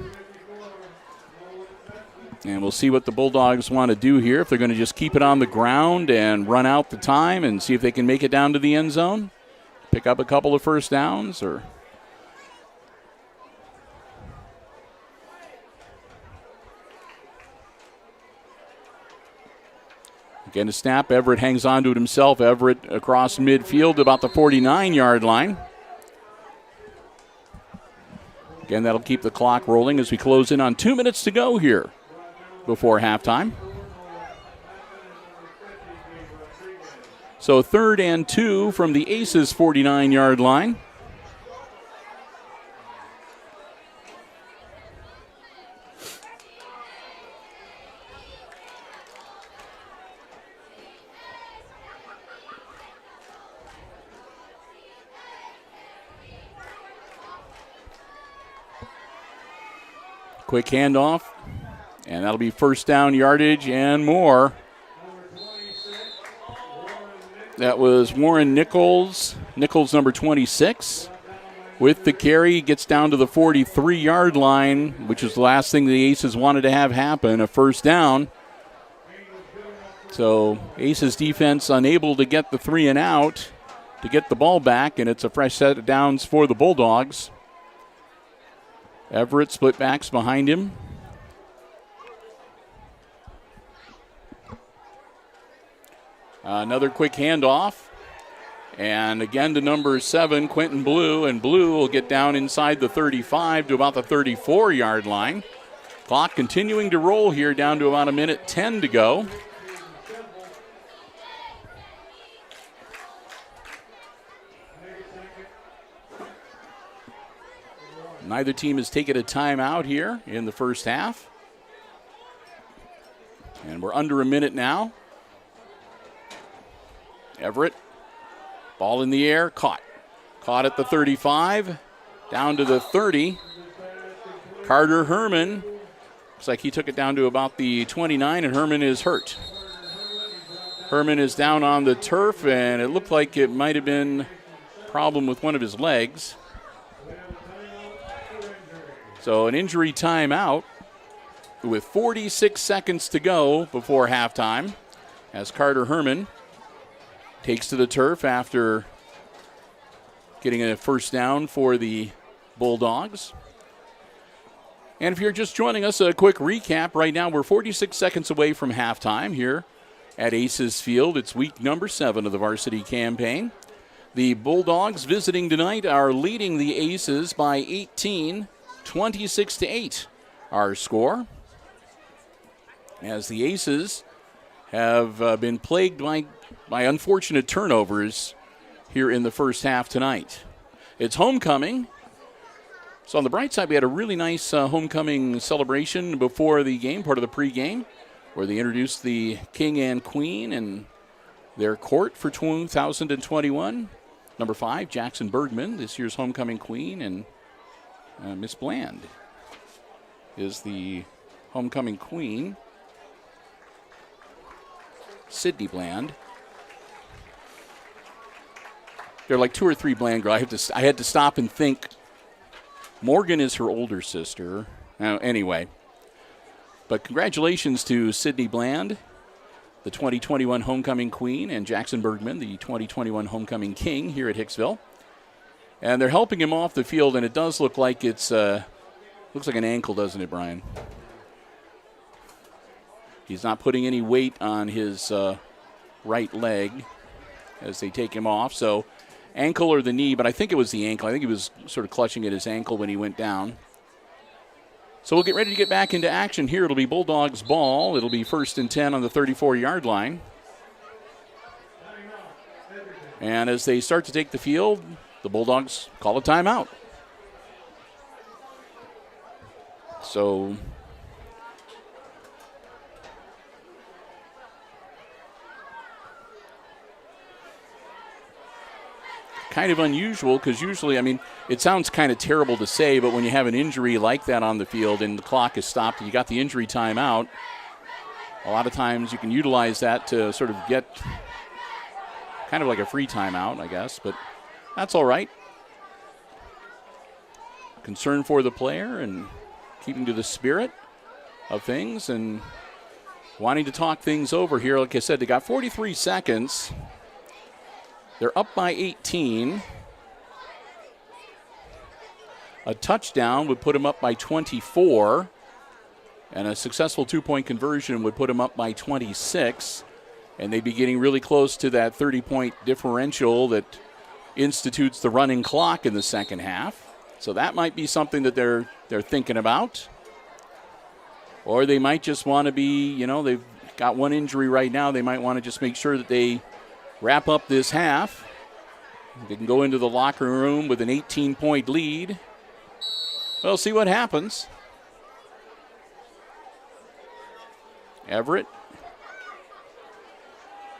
And we'll see what the Bulldogs want to do here. If they're going to just keep it on the ground and run out the time and see if they can make it down to the end zone. Pick up a couple of first downs, or again, a snap. Everett hangs on to it himself. Everett across midfield to about the 49-yard line. Again, that'll keep the clock rolling as we close in on 2 minutes to go here before halftime. So 3rd and 2 from the Aces 49-yard line. Quick handoff, and that'll be first down yardage and more. That was Warren Nichols. Nichols, number 26. With the carry, gets down to the 43-yard line, which is the last thing the Aces wanted to have happen, a first down. So Aces defense unable to get the 3 and out to get the ball back, and it's a fresh set of downs for the Bulldogs. Everett split backs behind him. Another quick handoff. And again to number 7, Quentin Blue. And Blue will get down inside the 35 to about the 34-yard line. Clock continuing to roll here down to about 1:10 to go. Neither team has taken a timeout here in the first half. And we're under a minute now. Everett, ball in the air, caught. Caught at the 35, down to the 30. Carter Herman, looks like he took it down to about the 29, and Herman is hurt. Herman is down on the turf, and it looked like it might have been a problem with one of his legs. So an injury timeout with 46 seconds to go before halftime as Carter Herman takes to the turf after getting a first down for the Bulldogs. And if you're just joining us, a quick recap. Right now we're 46 seconds away from halftime here at Aces Field. It's week number 7 of the varsity campaign. The Bulldogs visiting tonight are leading the Aces by 18. 26-8, our score. As the Aces have been plagued by unfortunate turnovers here in the first half tonight. It's homecoming. So on the bright side, we had a really nice homecoming celebration before the game, part of the pregame, where they introduced the king and queen and their court for 2021. Number 5, Jackson Bergman, this year's homecoming queen, and Miss Bland is the homecoming queen. Sydney Bland. There are like 2 or 3 Bland girls. I had to stop and think. Morgan is her older sister. Anyway. But congratulations to Sydney Bland. the 2021 Homecoming Queen, and Jackson Bergman, the 2021 Homecoming King here at Hicksville. And they're helping him off the field, and it does look like it's looks like an ankle, doesn't it, Brian? He's not putting any weight on his right leg as they take him off. So ankle or the knee, but I think it was the ankle. I think he was sort of clutching at his ankle when he went down. So we'll get ready to get back into action here. It'll be Bulldogs ball. It'll be 1st and 10 on the 34-yard line. And as they start to take the field, the Bulldogs call a timeout. So kind of unusual because usually, I mean, it sounds kind of terrible to say, but when you have an injury like that on the field and the clock is stopped and you got the injury timeout, a lot of times you can utilize that to sort of get kind of like a free timeout, I guess, but that's all right. Concern for the player and keeping to the spirit of things and wanting to talk things over here. Like I said, they got 43 seconds. They're up by 18. A touchdown would put them up by 24. And a successful two-point conversion would put them up by 26. And they'd be getting really close to that 30-point differential that institutes the running clock in the second half. So that might be something that they're thinking about. Or they might just want to be, you know, they've got one injury right now. They might want to just make sure that they wrap up this half. They can go into the locker room with an 18-point lead. We'll see what happens. Everett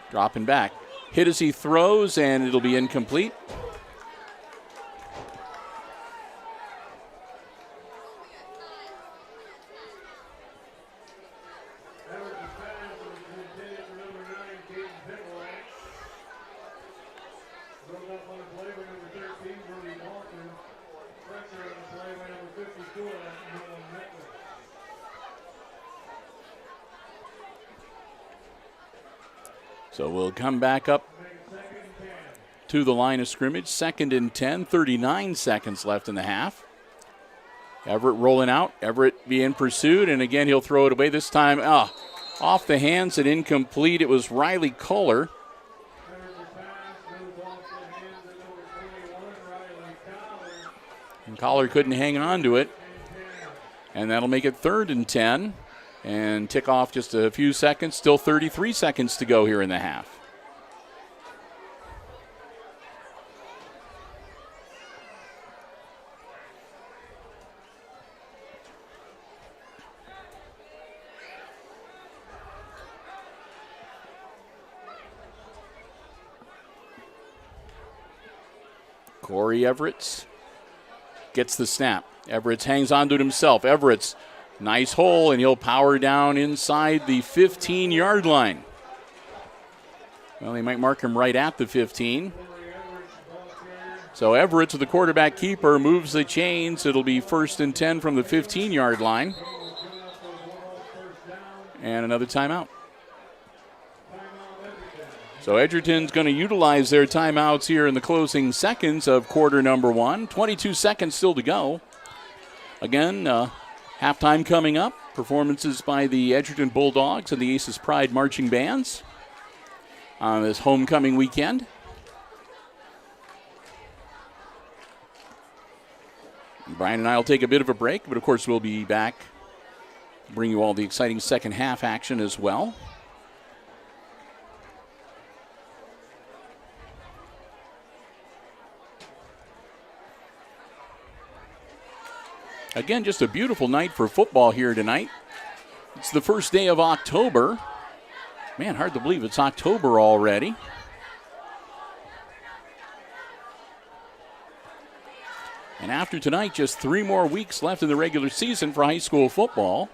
dropping back. Hit as he throws, and it'll be incomplete. So we'll come back up to the line of scrimmage. 2nd and 10, 39 seconds left in the half. Everett rolling out. Everett being pursued, and again he'll throw it away. This time off the hands and incomplete. It was Riley Kohler. And Kohler couldn't hang on to it. And that'll make it 3rd and 10. And tick off just a few seconds. Still 33 seconds to go here in the half. Corey Everett gets the snap. Everett hangs on to it himself. Everett's nice hole, and he'll power down inside the 15-yard line. Well, they might mark him right at the 15. So Everett, the quarterback keeper, moves the chains. It'll be 1st and 10 from the 15-yard line. And another timeout. So Edgerton's going to utilize their timeouts here in the closing seconds of quarter number 1. 22 seconds still to go. Again, halftime coming up. Performances by the Edgerton Bulldogs and the Aces Pride marching bands on this homecoming weekend. Brian and I will take a bit of a break, but of course we'll be back to bring you all the exciting second half action as well. Again, just a beautiful night for football here tonight. It's the first day of October. Man, hard to believe it's October already. And after tonight, just 3 more weeks left in the regular season for high school football.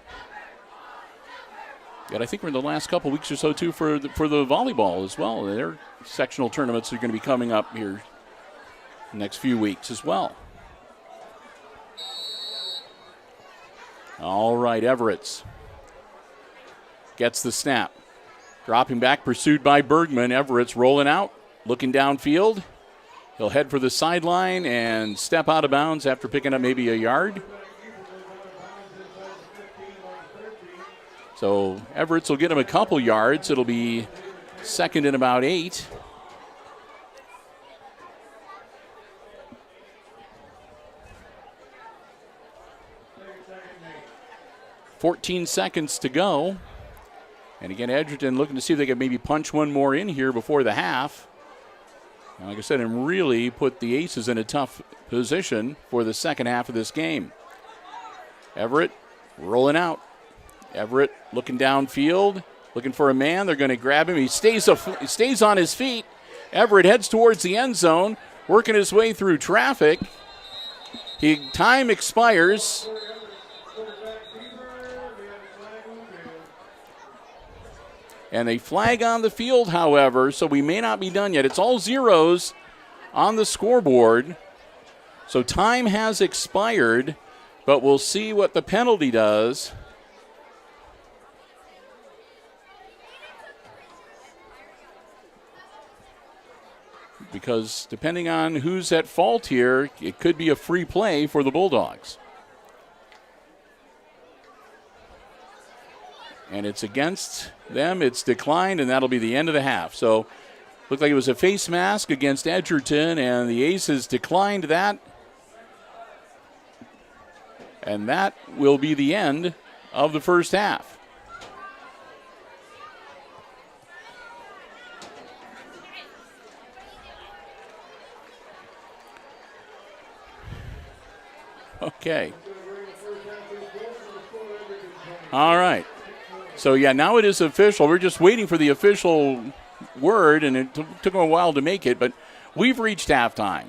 Yet I think we're in the last couple weeks or so, too, for the volleyball as well. Their sectional tournaments are going to be coming up here the next few weeks as well. All right, Everett gets the snap. Dropping back, pursued by Bergman. Everett's rolling out, looking downfield. He'll head for the sideline and step out of bounds after picking up maybe a yard. So Everett's will get him a couple yards. It'll be second and about 8. .14 seconds to go. And again, Edgerton looking to see if they can maybe punch one more in here before the half. And like I said, and really put the Aces in a tough position for the second half of this game. Everett rolling out. Everett looking downfield, looking for a man. They're going to grab him. He stays on his feet. Everett heads towards the end zone, working his way through traffic. Time expires. And a flag on the field, however, so we may not be done yet. It's all zeros on the scoreboard. So time has expired, but we'll see what the penalty does. Because depending on who's at fault here, it could be a free play for the Bulldogs. And it's against them. It's declined, and that'll be the end of the half. So looked like it was a face mask against Edgerton, and the Aces declined that. And that will be the end of the first half. Okay. All right. So, yeah, now it is official. We're just waiting for the official word, and it took them a while to make it, but we've reached halftime.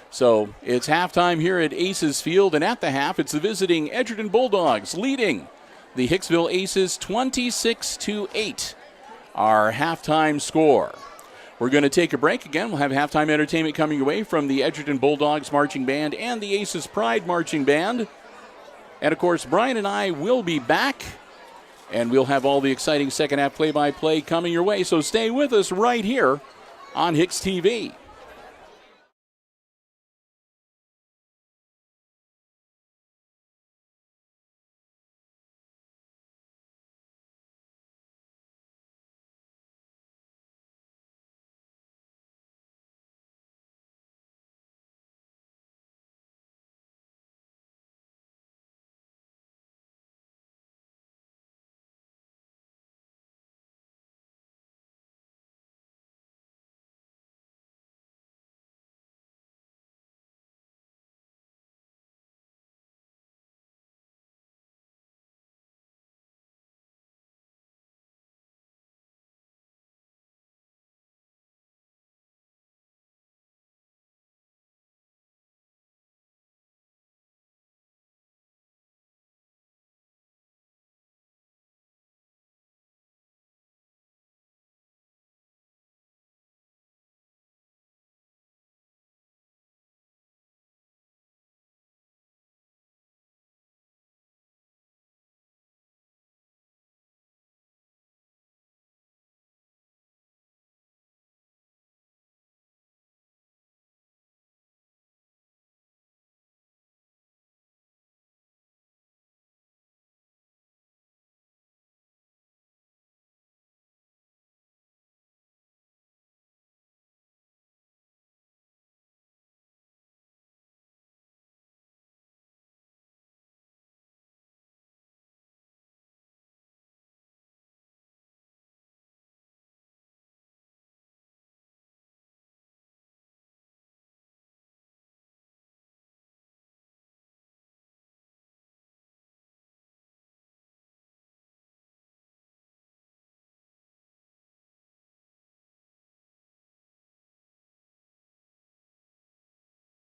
So it's halftime here at Aces Field, and at the half, it's the visiting Edgerton Bulldogs leading the Hicksville Aces 26-8, our halftime score. We're going to take a break again. We'll have halftime entertainment coming away from the Edgerton Bulldogs Marching Band and the Aces Pride Marching Band. And, of course, Brian and I will be back, and we'll have all the exciting second half play-by-play coming your way. So stay with us right here on HIX-TV.